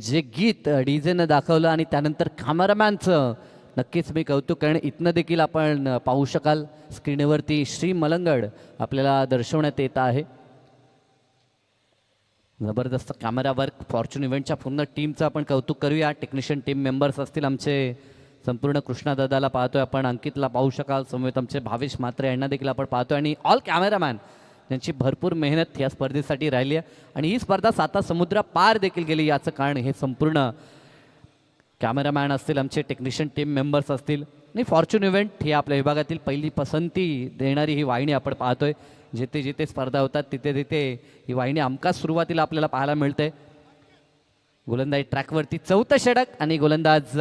जे गीत डीजेनं दाखवलं आणि त्यानंतर कॅमेरामॅनचं नक्कीच मी कौतुक करेन. इथनं देखील आपण पाहू शकाल स्क्रीनवरती श्री मलंगड आपल्याला दर्शवण्यात येत आहे. जबरदस्त कॅमेरा वर्क. फॉर्च्यून इव्हेंटच्या पूर्ण टीमचं आपण कौतुक करूया. टेक्निशियन टीम मेंबर्स असतील आमचे, संपूर्ण कृष्णादादाला पाहतोय आपण, अंकितला पाहू शकाल, समवेत आमचे भावेश म्हात्रे यांना देखील आपण पाहतोय आणि ऑल कॅमेरामॅन यांची भरपूर मेहनत या स्पर्धेसाठी राहिली आहे. आणि ही स्पर्धा 7 समुद्र पार देखील गेली. याचं कारण हे संपूर्ण कॅमेरामॅन असतील, आमचे टेक्निशियन टीम मेंबर्स असतील आणि फॉर्च्यून इव्हेंट ही आपल्या विभागातील पहिली पसंती देणारी ही वाहिनी आपण पाहतोय. जिथे जिथे स्पर्धा होतात तिथे तिथे ही वाहिनी हमखास सुरुवातीला आपल्याला पाहायला मिळते. गोलंदाजी ट्रॅकवरती 4थं षटक आणि गोलंदाज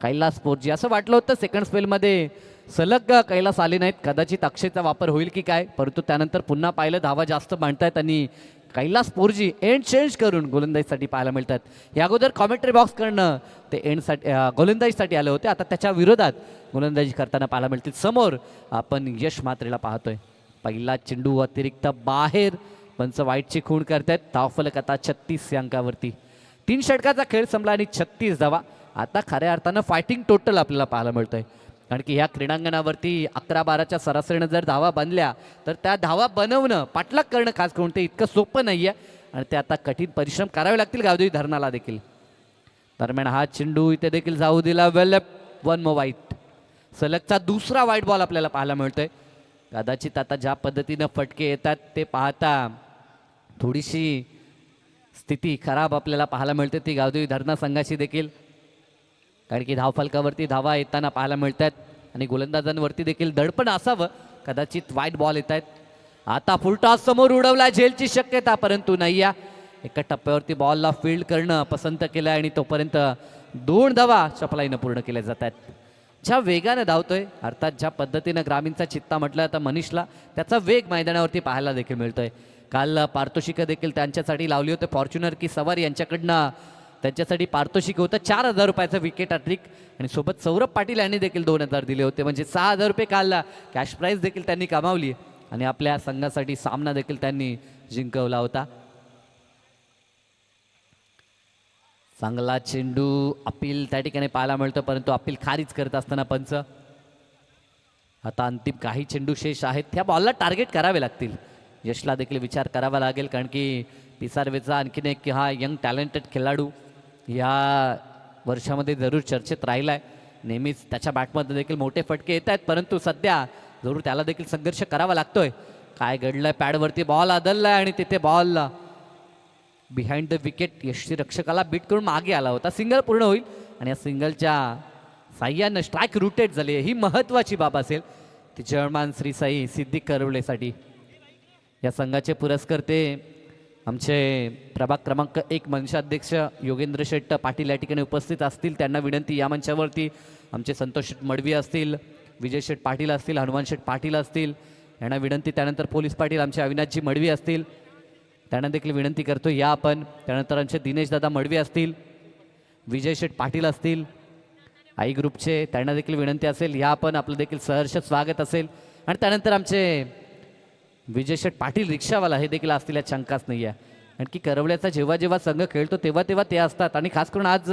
कैलास पोरजी. असं वाटलं होतं सेकंड स्पेलमध्ये सलग कैलास आले नाहीत, कदाचित अक्षयचा वापर होईल की काय, परंतु त्यानंतर पुन्हा पाहिलं धावा जास्त बांधतायत आणि कैलास पोरजी एंड चेंज करून गोलंदाजीसाठी पाहायला मिळतात. या अगोदर कॉमेंट्री बॉक्स करणं ते एंडसाठी गोलंदाजीसाठी आले होते, आता त्याच्या विरोधात गोलंदाजी करताना पाहायला मिळतील. समोर आपण यश म्हात्रेला पाहतोय. पहिला चेंडू अतिरिक्त बाहेर, पंच वाईटची खूण करतायत. धावफलक आता 36 या अंकावरती. 3 षटकाचा खेळ संपला आणि 36 धावा. आता खऱ्या अर्थानं फायटिंग टोटल आपल्याला पाहायला मिळतंय. कारण की ह्या क्रीडांगणावरती 11-12च्या सरासरीनं जर धावा बनल्या तर त्या धावा बनवणं, पाठलाग करणं खास करून ते इतकं सोपं नाही आहे आणि ते आता कठीण परिश्रम करावे लागतील गावदेवी धरणाला देखील. दरम्यान हा चेंडू इथे देखील जाऊ दिला. वेल वन मो वाईट. सलगचा दुसरा वाईट बॉल आपल्याला पाहायला मिळतोय. कदाचित आता ज्या पद्धतीनं फटके येतात ते पाहता थोडीशी स्थिती खराब आपल्याला पाहायला मिळते ती गावदेवी धरणा संघाची देखील. कारण की धावफलकावरती धावा येताना पाहायला मिळतात आणि गोलंदाजांवरती देखील दडपण असावं. कदाचित वाईट बॉल येत आहेत. आता फुलटॉस समोर उडवला, झेलची शक्यता, परंतु नाही या. एका टप्प्यावरती बॉलला फील्ड करणं पसंत केलं आणि तोपर्यंत 2 धावा चपलाईनं पूर्ण केल्या जात आहेत. ज्या वेगानं धावतोय, अर्थात ज्या पद्धतीनं ग्रामीणचा चित्ता म्हटलं आता मनीषला, त्याचा वेग मैदानावरती पाहायला देखील मिळतोय. काल पारितोषिकं देखील त्यांच्यासाठी लावली होते. फॉर्च्युनर की सवार यांच्याकडनं त्यांच्यासाठी पारितोषिक होतं 4,000 रुपयाचं विकेट हॅट्रिक आणि सोबत सौरभ पाटील यांनी देखील 2,000 दिले होते. म्हणजे 6,000 रुपये काल कॅश प्राईज देखील त्यांनी कमावली आणि आपल्या संघासाठी सामना देखील त्यांनी जिंकवला होता. चांगला चेंडू अपील त्या ठिकाणी पाहायला मिळतं, परंतु अपील खारीज करत असताना पंच. आता अंतिम काही चेंडू शेष आहेत. त्या बॉलला टार्गेट करावे लागतील. यशला देखील विचार करावा लागेल कारण की पिसारवेचा आणखीन एक हा यंग टॅलेंटेड खेळाडू या वर्षामध्ये जरूर चर्चेत राहिला आहे. नेहमीच त्याच्या बॅटमध्ये देखील मोठे फटके येत आहेत, परंतु सध्या जरूर त्याला देखील संघर्ष करावा लागतोय. काय घडलंय, पॅडवरती बॉल आदललाय आणि तिथे बॉल बिहाइंड द विकेट यष्टीरक्षकाला बीट करून मागे आला होता. सिंगल पूर्ण होईल आणि या सिंगलच्या साह्यानं स्ट्राईक रुटेट झाली. ही महत्त्वाची बाब असेल ती जर्मान श्री साई सिद्धी करवलेसाठी. या संघाचे पुरस्कर्ते आमचे प्रभाग क्रमांक 1 मंचाध्यक्ष योगेंद्र शेट्ट पाटील या ठिकाणी उपस्थित असतील. त्यांना विनंती, या मंचावरती आमचे संतोष मडवी असतील, विजय शेठ पाटील असतील, हनुमान शेठ पाटील असतील, यांना विनंती. त्यानंतर पोलीस पाटील आमचे अविनाशजी मडवी असतील, त्यांना देखील विनंती करतो या आपण. त्यानंतर आमचे दिनेश दादा मडवी असतील, विजय शेठ पाटील असतील आई ग्रुपचे, त्यांना देखील विनंती असेल या आपण. आपलं देखील सहर्ष स्वागत असेल. आणि त्यानंतर आमचे विजय शेठ पाटील रिक्षावाला हे देखील असतील, यात शंकाच नाही आहे. कारण की करवल्याचा जेव्हा जेव्हा संघ खेळतो तेव्हा तेव्हा ते असतात आणि खास करून आज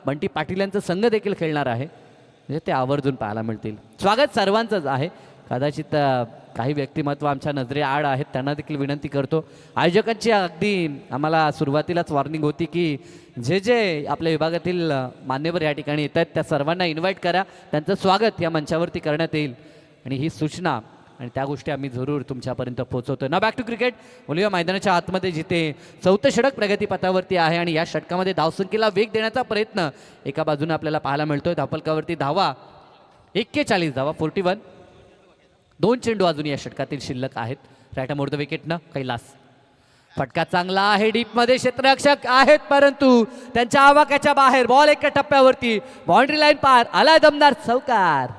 बंटी पाटील यांचा संघ देखील खेळणार आहे, म्हणजे ते आवर्जून पाहायला मिळतील. स्वागत सर्वांचंच आहे. कदाचित काही व्यक्तिमत्व आमच्या नजरेआड आहेत, त्यांना देखील विनंती करतो. आयोजकांची अगदी आम्हाला सुरुवातीलाच वॉर्निंग होती की जे जे आपल्या विभागातील मान्यवर या ठिकाणी येत आहेत त्या सर्वांना इन्व्हाइट करा, त्यांचं स्वागत या मंचावरती करण्यात येईल. आणि ही सूचना आणि त्या गोष्टी आम्ही जरूर तुमच्यापर्यंत पोहोचवतो. ना बॅक टू क्रिकेट बोलूया मैदानाच्या आतमध्ये, जिथे 4थं षटक प्रगतीपथावरती आहे आणि या षटकामध्ये धावसंख्येला वेग देण्याचा प्रयत्न एका बाजूने आपल्याला पाहायला मिळतोय. धावफलकावरती धावा 41 धावा 41. 2 चेंडू अजून या षटकातील शिल्लक आहेत. राईट मोर द विकेटनं कैलास. फटका चांगला आहे, डीपमध्ये क्षेत्ररक्षक आहेत परंतु त्यांच्या आवाक्याच्या बाहेर. बॉल एका टप्प्यावरती बाउंड्री लाईन पार आला, दमदार चौकार.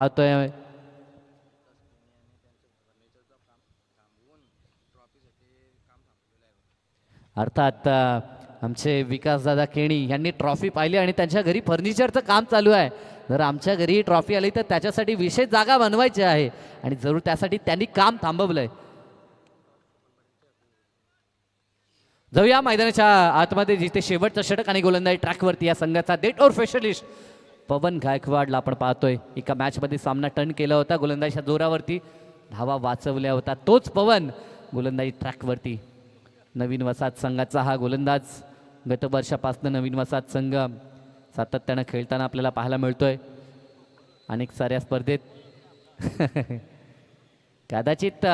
पाहतोय अर्थात आमचे विकासदादा केणी यांनी ट्रॉफी पाहिली आणि त्यांच्या घरी फर्निचरचं काम चालू आहे. जर आमच्या घरी ही ट्रॉफी आली तर त्याच्यासाठी विशेष जागा बनवायची आहे आणि जरूर त्यासाठी त्यांनी काम थांबवलंय. जाऊया मैदानाच्या आतमध्ये जिथे शेवटचं षटक आणि गोलंदाजी ट्रॅकवरती या संघाचा डेट ओव्हर स्पेशलिस्ट पवन गायकवाडला आपण पाहतोय. एका मॅचमध्ये सामना टर्न केला होता, गोलंदाजीच्या जोरावरती धावा वाचवल्या होता. तोच पवन गोलंदाजी ट्रॅकवरती. नवीन वसाहत संघाचा हा गोलंदाज गतवर्षापासून नवीन वसाहत संघ सातत्यानं खेळताना आपल्याला पाहायला मिळतोय अनेक साऱ्या स्पर्धेत. कदाचित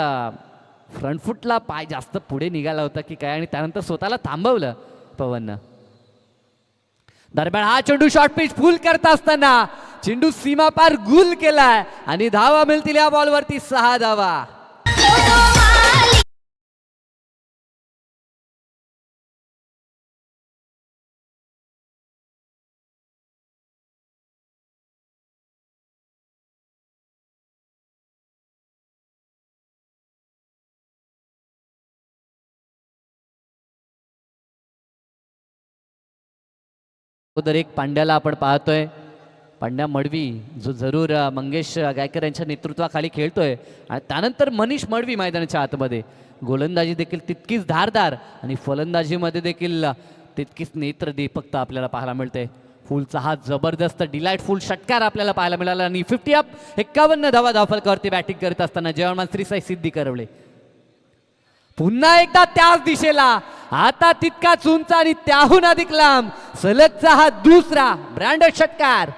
फ्रंट फुटला पाय जास्त पुढे निघाला होता की काय आणि त्यानंतर स्वतःला थांबवलं पवननं. दरम्यान हा चेंडू शॉर्ट पिच फुल करत असताना चेंडू सीमा पार गुल केलाय आणि धावा मिळतील या बॉलवरती 6 धावा. अगोदर एक पांड्याला आपण पाहतोय. पांड्या मडवी जो जरूर मंगेश गायकर यांच्या नेतृत्वाखाली खेळतोय आणि त्यानंतर मनीष मडवी मैदानाच्या आतमध्ये. गोलंदाजी देखील तितकीच धारदार आणि फलंदाजीमध्ये देखील तितकीच नेत्रदीपकता आपल्याला पाहायला मिळते. फुलचा हा जबरदस्त डिलाइटफुल षटकार आपल्याला पाहायला मिळाला आणि 50 अप 51 धावा धावफलकावरती बॅटिंग करत असताना जयमान श्रीसाई सिद्धी करवले. पुन्हा एकदा त्याच दिशेला आता तितकाच उंच आणि त्याहून अधिक लांब सलगचा हा दुसरा ब्रँडेड षटकार.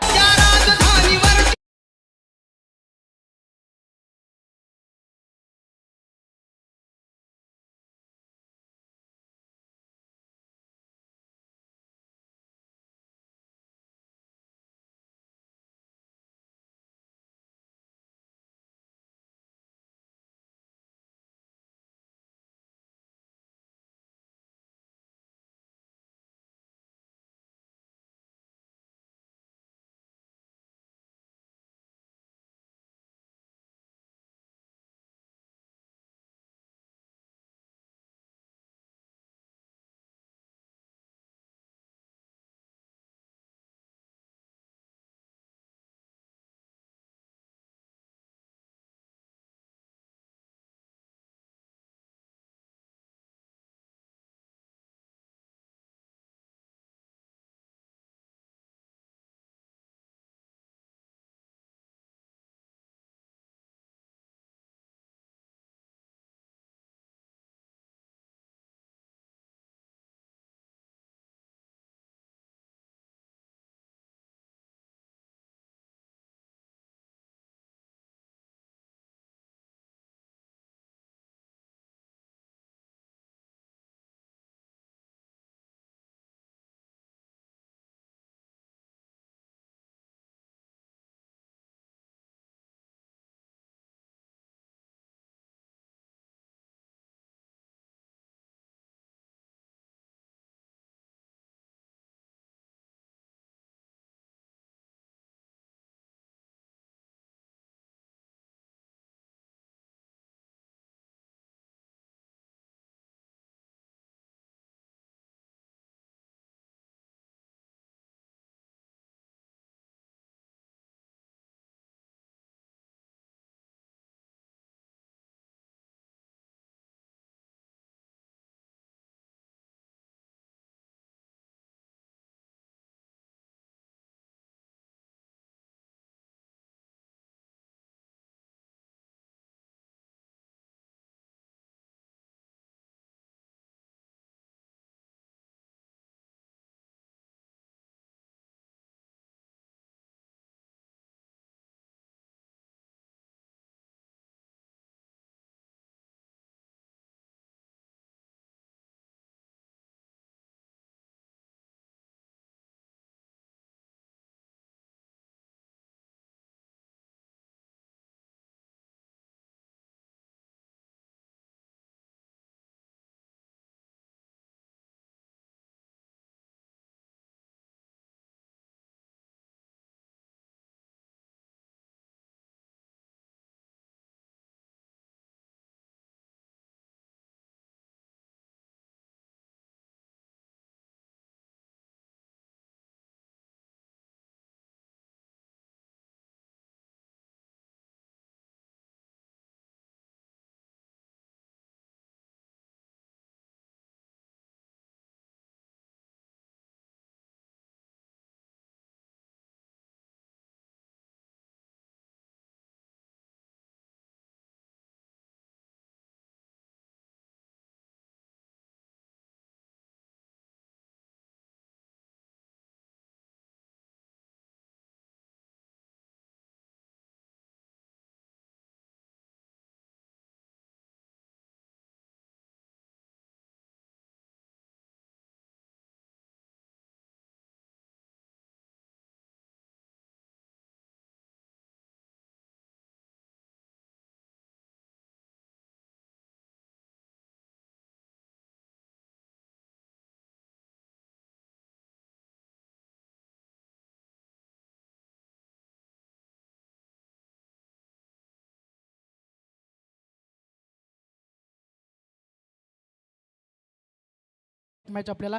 मॅच आपल्याला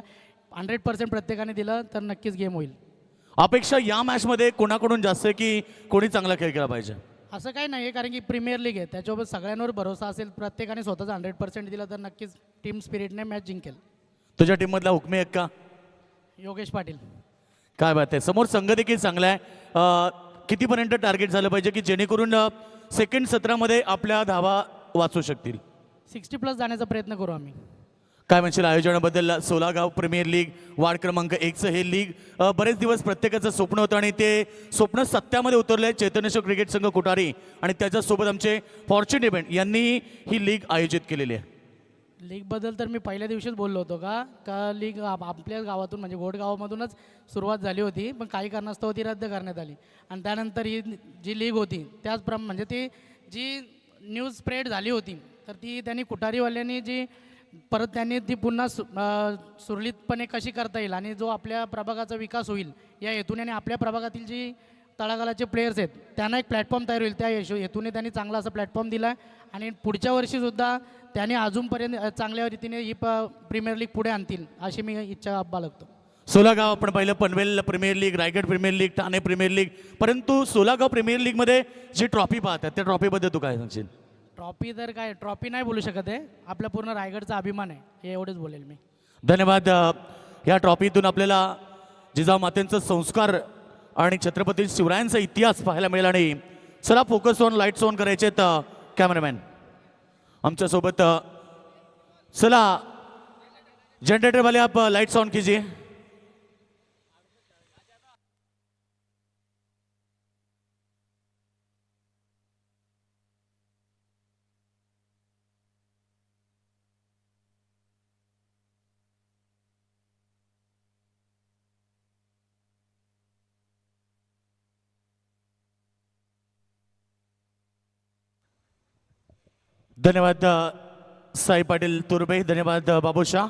100% प्रत्येकाने दिलं तर नक्कीच गेम होईल. अपेक्षा या मॅचमध्ये कोणाकडून जास्त आहे की कोणी चांगला खेळ केला पाहिजे? असं काही नाही आहे, कारण की प्रीमियर लीग आहे, त्याच्यावर सगळ्यांवर भरोसा असेल. प्रत्येकाने स्वतःचं 100% दिलं तर नक्कीच टीम स्पिरिटने मॅच जिंकेल. तुझ्या टीममधला हुकमी एक का? योगेश पाटील. काय बात आहे, समोर संघ देखील चांगला आहे. कितीपर्यंत टार्गेट झालं पाहिजे की जेणेकरून सेकंड सत्रामध्ये आपल्या धावा वाचू शकतील? 60+ जाण्याचा प्रयत्न करू आम्ही. काय म्हणशील आयोजनाबद्दल? सोलागाव प्रीमियर लीग वार्ड क्रमांक 1चं हे लीग बरेच दिवस प्रत्येकाचं स्वप्न होतं आणि ते स्वप्न सत्यामध्ये उतरलं आहे. चैतन्येश्वर क्रिकेट संघ कुटारी आणि त्याच्यासोबत आमचे फॉर्च्यून इव्हेंट यांनी ही लीग आयोजित केलेली आहे. लीगबद्दल तर मी पहिल्या दिवशीच बोललो होतो का लीग आपल्या गावातून म्हणजे गोडगावामधूनच सुरुवात झाली होती, पण काही कारणास्तव ती रद्द करण्यात आली. आणि त्यानंतर ही जी लीग होती त्याचप्रमाणे म्हणजे ती जी न्यूज स्प्रेड झाली होती तर ती त्यांनी कुटारीवाल्यांनी जी परत त्यांनी ती पुन्हा सुरळीतपणे कशी करता येईल आणि जो आपल्या प्रभागाचा विकास होईल या हेतूने आणि आपल्या प्रभागातील जी तळागाळाचे प्लेयर्स आहेत त्यांना एक प्लॅटफॉर्म तयार होईल त्या हेतूने त्यांनी चांगला असा प्लॅटफॉर्म दिला आहे. आणि पुढच्या वर्षीसुद्धा त्यांनी अजूनपर्यंत चांगल्या रीतीने ही प्रीमियर लीग पुढे आणतील अशी मी इच्छा बाळगतो. सोलागाव आपण पाहिलं, Panvel premier league, Raigad premier league, Thane premier league, परंतु सोलागाव प्रीमियर लीगमध्ये जी ट्रॉफी पाहतात त्या ट्रॉफीबद्दल तू काय सांगशील? ट्रॉफी तर काय, ट्रॉफी नाही बोलू शकत आहे, आपला पूर्ण रायगडचा अभिमान आहे, हे एवढंच बोलेल मी. धन्यवाद. या ट्रॉफीतून आपल्याला जिजाऊ मातेंचं संस्कार आणि छत्रपती शिवरायांचा इतिहास पाहायला मिळेल. आणि चला फोकस ऑन लाईट्स ऑन करायचे आहेत कॅमेरामॅन आमच्यासोबत. चला जनरेटर वाले आप लाइट्स ऑन कीजिए. धन्यवाद साई पाटील तुर्बे, धन्यवाद बाबू शाह.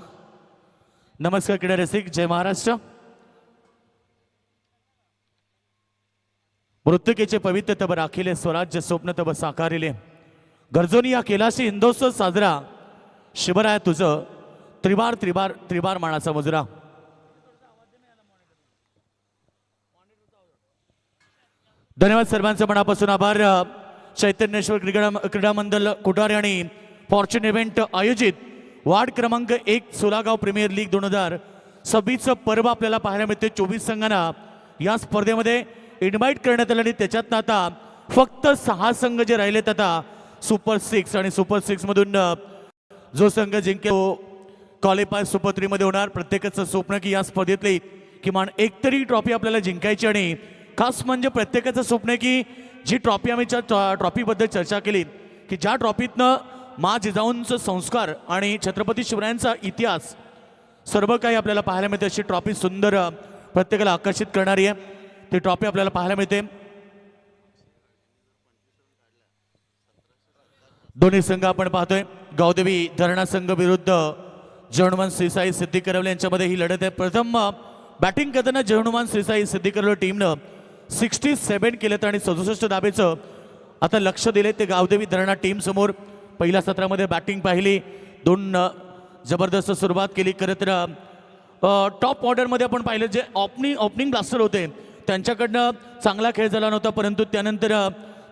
नमस्कार क्रीडा रसिक, जय महाराष्ट्र. मृत्युकेचे पवित्र तब राखिले, स्वराज्य स्वप्न तब साकारिले, गरजोनी या केलाशी हिंदोत्सव साजरा, शिवराय तुझं त्रिबार त्रिबार त्रिबार मानाचा मुजरा. धन्यवाद सर्वांचं मनापासून आभार. चैतन्येश्वर क्रीडा मंडळ कुटारे आणि फॉर्च्यून इव्हेंट आयोजित वार्ड क्रमांक 1 सोलागाव प्रीमियर लीग 2026 पर्व आपल्याला पाहायला मिळते. 24 संघांना या स्पर्धेमध्ये इन्व्हाइट करण्यात आलं आणि त्याच्यातनं आता फक्त 6 संघ जे राहिलेत आता सुपर 6 आणि सुपर 6 मधून जो संघ जिंकेल तो क्वालिफाय सुपर 3 मध्ये होणार. प्रत्येकाचं स्वप्न की या स्पर्धेतली किमान एक तरी ट्रॉफी आपल्याला जिंकायची आणि खास म्हणजे प्रत्येकाचं स्वप्न आहे की जी ट्रॉफी आम्ही ट्रॉफीबद्दल चर्चा केली की ज्या ट्रॉफीतनं मा जिजाऊंचं संस्कार आणि छत्रपती शिवरायांचा इतिहास सर्व काही आपल्याला पाहायला मिळते. अशी ट्रॉफी सुंदर प्रत्येकाला आकर्षित करणारी आहे. ती ट्रॉफी आपल्याला पाहायला मिळते. दोन्ही संघ आपण पाहतोय, गावदेवी धरणा संघ विरुद्ध जहनुमान श्रीसाई सिद्धी करवले यांच्यामध्ये ही लढत आहे. प्रथम बॅटिंग करताना जहनुमान श्रीसाई सिद्धी करवले टीमनं 67 केलेत आणि 67 धाबेचं आता लक्ष दिले ते गावदेवी धरणा टीम समोर. पहिल्या सत्रामध्ये बॅटिंग पाहिली, 2 जबरदस्त सुरुवात केली. खरं तर टॉप ऑर्डरमध्ये आपण पाहिलं जे ओपनिंग ब्लास्टर होते त्यांच्याकडनं चांगला खेळ झाला नव्हता, परंतु त्यानंतर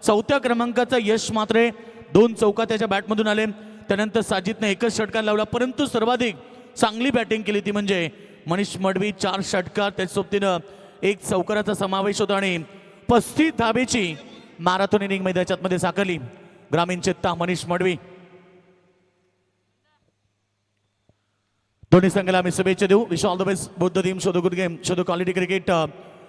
4थ्या क्रमांकाचा यश मात्र 2 चौका त्याच्या बॅटमधून आले. त्यानंतर साजिदनं एकच षटकार लावला, परंतु सर्वाधिक चांगली बॅटिंग केली ती म्हणजे मनीष मडवी. 4 षटकार, त्याच्या सोबतीनं 1 चौकाराचा समावेश होता आणि 35 धाबेची मॅरेथॉन इनिंग मैदानामध्ये साकारली. ग्रामीण चेत्ता मनीष मडवी. दोन्ही संघाला आम्ही शुभेच्छा देऊ. Wish all the best both the team. Show the good game, show the quality cricket.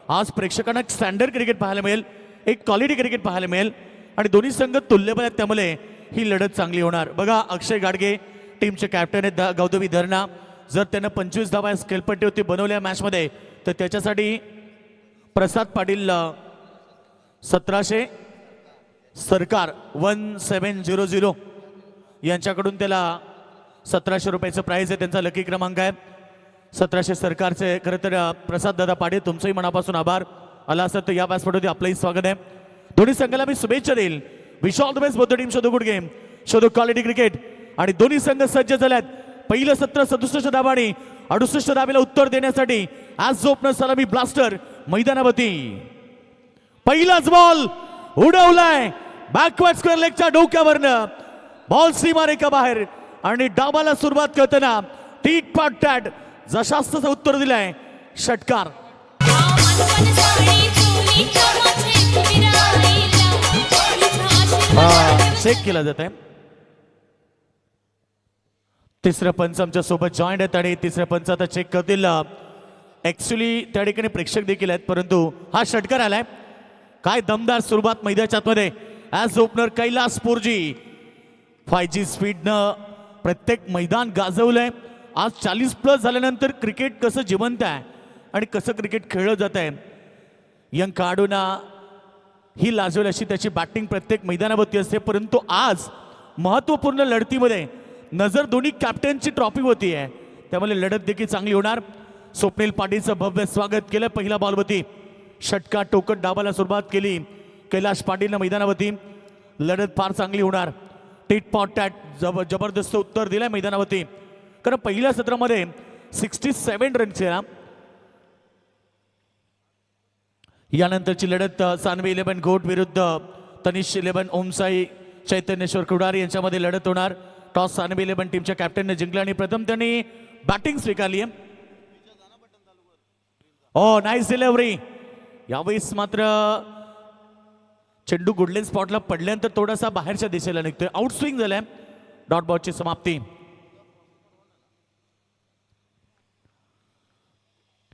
आज प्रेक्षकांना स्टँडर्ड क्रिकेट पाहायला मिळेल, एक क्वालिटी क्रिकेट पाहायला मिळेल आणि दोन्ही संघ तुल्यबळ आहेत, त्यामुळे ही लढत चांगली होणार. बघा अक्षय गाडगे टीमचे कॅप्टन आहेत गावदेवी धरणा. जर त्यांना 25 धावा स्केलपट्टी होती बनवल्या मॅचमध्ये तर त्याच्यासाठी प्रसाद पाटील 1700 सरकार 1700 यांच्याकडून त्याला 1700 रुपयाचं प्राईज आहे. त्यांचा लकी क्रमांक आहे 1700 सरकारचे. खरं तर प्रसाद दादा पाटील तुमचंही मनापासून आभार. आला असत तर या व्यासपीठावरती आपलंही स्वागत आहे. दोन्ही संघाला मी शुभेच्छा देईल. Wish all the best both the team. Show the good game, show the quality cricket. आणि दोन्ही संघ सज्ज झाल्यात पहिलं सत्र 67 धाबांनी 68 धाबेला उत्तर देण्यासाठी आज ओपनर सलामी ब्लास्टर मैदानावरती. पहिलाच बॉल उडवलाय बॅकवर्ड स्क्वेअर लेगच्या डोक्यावरनं. बॉल सीमारेखा बाहेर आणि डाबाला सुरुवात करताना टीट पाट टॅट जशास तसं उत्तर दिलंय षटकार. चेक केला जात आहे. तिसरं पंच आमच्या सोबत जॉईंट आहेत आणि तिसऱ्या पंच आता चेक करतील. ऍक्च्युली त्या ठिकाणी प्रेक्षक देखील आहेत परंतु हा षटकार आलाय. काय दमदार सुरुवात मैदानाच्या आतमध्ये. ॲज ओपनर कैलास पोरजी 5G स्पीडनं प्रत्येक मैदान गाजवलंय. आज 40+ झाल्यानंतर क्रिकेट कसं जिवंत आहे आणि कसं क्रिकेट खेळलं जात आहे. यंग खेळाडूंना ही लाजवेल अशी त्याची बॅटिंग प्रत्येक मैदानावरती असते. परंतु आज महत्त्वपूर्ण लढतीमध्ये नजर दोन्ही कॅप्टनची ट्रॉफी होती आहे त्यामुळे लढत देखील चांगली होणार. स्वप्नील पाटीलचं भव्य स्वागत केलं. पहिला बॉलवरती षटकार टोकत डाबाला सुरुवात केली कैलाश पाटीलनं मैदानावरती. लढत फार चांगली होणार. टीट पॉट टॅट जबरदस्त उत्तर दिलंय मैदानावरती कारण पहिल्या सत्रामध्ये 67 रन्स केला. यानंतरची लढत सानवी 11 गोट विरुद्ध तनिष 11 ओमसाई चैतन्येश्वर कुडारी यांच्यामध्ये लढत होणार. टॉस सानवी 11 टीमच्या कॅप्टनने जिंकला आणि प्रथम त्यांनी बॅटिंग स्वीकारली आहे. ओ नाईस डिलिव्हरी. यावेळेस मात्र चेंडू गुडलेन स्पॉटला पडल्यानंतर थोडासा बाहेरच्या दिशेला निघतोय. आउट स्विंग झालाय. डॉट बॉलची समाप्ती.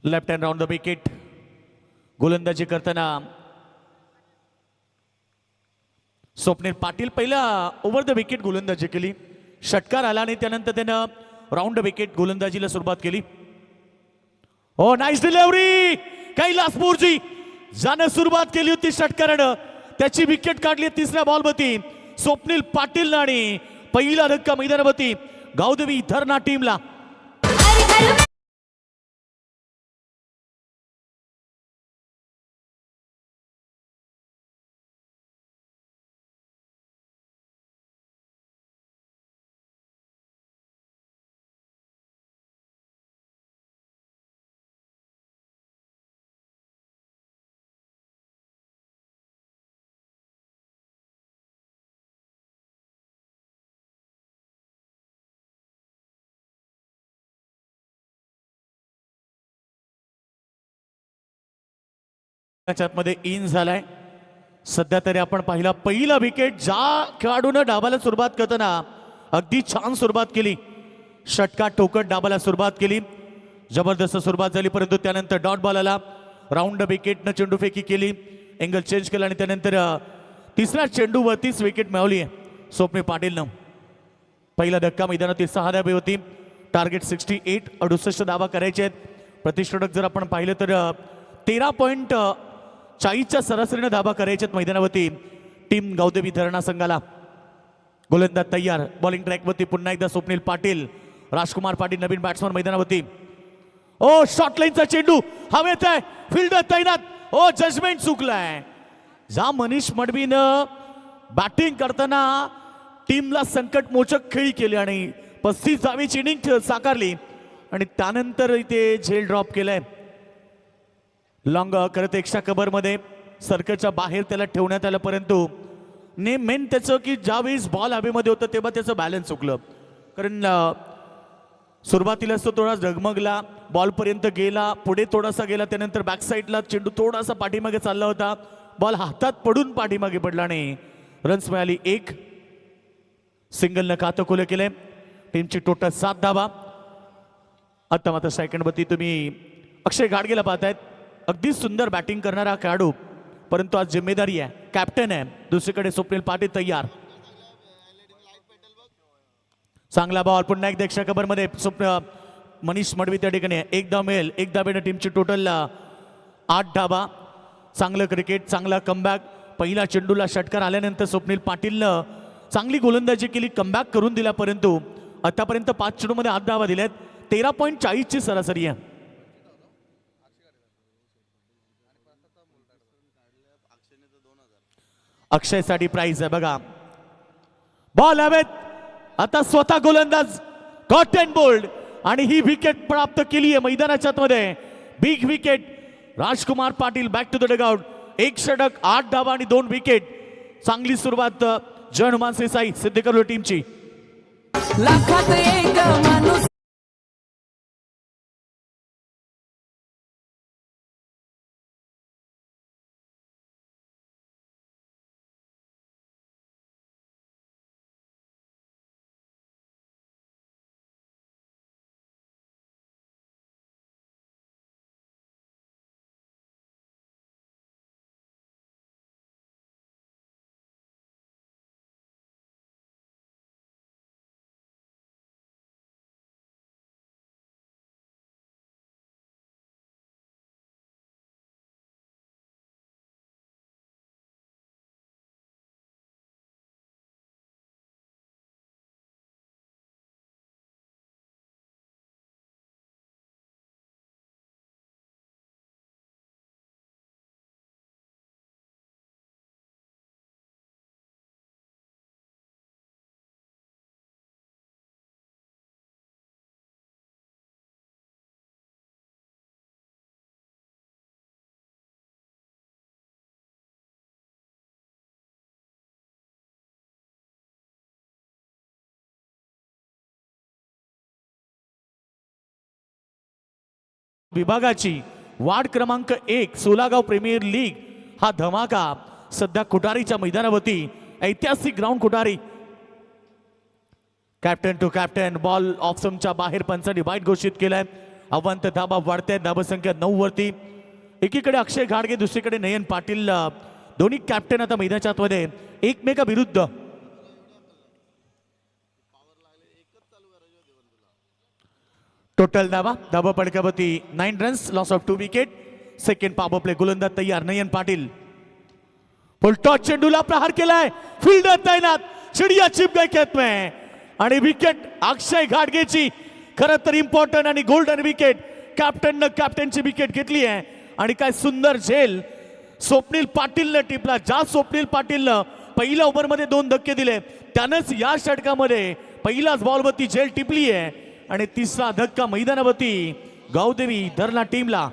Left hand round the wicket. गोलंदाजी करताना स्वप्नील पाटील पहिला ओव्हर द विकेट गोलंदाजी केली. षटकार आला आणि त्यानंतर त्यानं राऊंड द विकेट गोलंदाजीला सुरुवात केली. हो नाईस डिलिव्हरी. कैलास पोरजी ज्यानं सुरुवात केली होती षटकारानं त्याची विकेट काढली तिसऱ्या बॉलवरती स्वप्नील पाटील आणि पहिला धक्का मैदानावरती गावदेवी धरणा टीमला. मध्ये इन झालाय. सध्या तरी आपण पाहिला पहिला विकेट ज्या खेळाडूनं डाबाला सुरुवात करताना अगदी छान सुरुवात केली. षटकार ठोकत डाबाला सुरुवात केली. जबरदस्त सुरुवात झाली परंतु त्यानंतर डॉट बॉल आला. राऊंड विकेटनं चेंडू फेकी केली. एंगल चेंज केला आणि त्यानंतर तिसऱ्या चेंडूवरतीच विकेट मिळवली आहे स्वप्नील पाटीलनं. पहिला धक्का मैदानातील 6 धाबे होती. टार्गेट 68 68 धाबा करायचे आहेत. प्रतिष्ठोडक जर आपण पाहिलं तर 13.40च्या सरासरीने धाबा करायचे आहेत मैदानावरती टीम गावदेवी धरणा संघाला. गोलंदाज तयार. बॉलिंग ट्रॅकवरती पुन्हा एकदा स्वप्नील पाटील. राजकुमार पाटील नवीन बॅट्समन मैदानावरती. ओ शॉर्ट लाईनचा चेंडू हवेत आहे. फिल्डर तैनात. ओ जजमेंट चुकलाय. ज्या मनीष मडवीनं बॅटिंग करताना टीमला संकटमोचक खेळी केली आणि 35 धावेची इनिंग साकारली आणि त्यानंतर इथे झेल ड्रॉप केलाय. लॉंग करत एक्स्ट्रा कव्हरमध्ये सर्कलच्या बाहेर त्याला ठेवण्यात आलं परंतु मेन त्याचं की ज्यावेळेस बॉल हवेमध्ये होतं तेव्हा त्याचं बॅलन्स चुकलं कारण सुरुवातीलाच तो थोडा डगमगला. बॉलपर्यंत गेला. पुढे थोडासा गेला. त्यानंतर बॅक साईडला चेंडू थोडासा पाठीमागे चालला होता. बॉल हातात पडून पाठीमागे पडला आणि रन्स मिळाली. 1 सिंगलनं खातं खुलं केलंय. टीमची टोटल 7 धावा. आता मात्र सेकंडवरती तुम्ही अक्षय घाडगेला पाहतायत. अगदी सुंदर बॅटिंग करणारा खेळाडू परंतु आज जिम्मेदारी आहे. कॅप्टन आहे. दुसरीकडे स्वप्नील पाटील तयार. चांगला बॉल पुन्हा एकदा एक्स्ट्रा कव्हरमध्ये मनीष मडवी त्या ठिकाणी. 1 धाव मिळेल. 1 धावेनं टीमची टोटल 8 धावा. चांगलं क्रिकेट. चांगला कमबॅक. पहिला चेंडूला षटकार आल्यानंतर स्वप्नील पाटीलनं चांगली गोलंदाजी केली. कमबॅक करून दिला परंतु आतापर्यंत 5 चेंडूमध्ये 8 धावा दिल्यात. 13.40ची सरासरी आहे. अक्षयसाठी प्राइज आहे बघा. बॉल हवेत. आता स्वतः गोलंदाज कॉटन बोल्ड आणि ही विकेट प्राप्त केली आहे मैदानाच्या आतमध्ये. Big wicket Rajkumar Patil back to the dugout. 1 षटक 8 धावा आणि 2 विकेट. चांगली सुरुवात जय हनुमान सिसाई सिद्धेकर टीमची. लाखात एक माणूस विभागाची वार्ड क्रमांक 1 सोलागाव प्रीमियर लीग हा धमाका सध्या कुटारीच्या मैदानावरती. ऐतिहासिक ground Kutari. Captain to captain ball off स्टंपच्या बाहेर पंचांनी वाईट घोषित केलाय. अवंत धाबा वाढते धाबा संख्या 9 वरती. एकीकडे अक्षय घाडगे दुसरीकडे नयन पाटील दोन्ही कॅप्टन आता मैदानाच्या आतमध्ये एकमेकाविरुद्ध. टोटल धाबा पडकावती 9 runs loss of 2 wicket. Second power play गोलंदाज तयार नयन पाटील. फुल टॉस चेंडूला प्रहार केलाय. फील्डर तैनात. चिडिया चिप गई खेत में आणि विकेट अक्षय घाडगेची. खरं तर इम्पॉर्टंट आणि गोल्डन विकेट. कॅप्टनची विकेट घेतली आहे आणि काय सुंदर झेल स्वप्नील पाटीलनं टिपला. ज्या स्वप्नील पाटीलनं पहिल्या ओव्हरमध्ये 2 धक्के दिले त्यानंच या षटकामध्ये पहिल्याच बॉलवरती झेल टिपली आहे आणि तिसरा धक्का मैदानावरती गावदेवी धरला टीमला.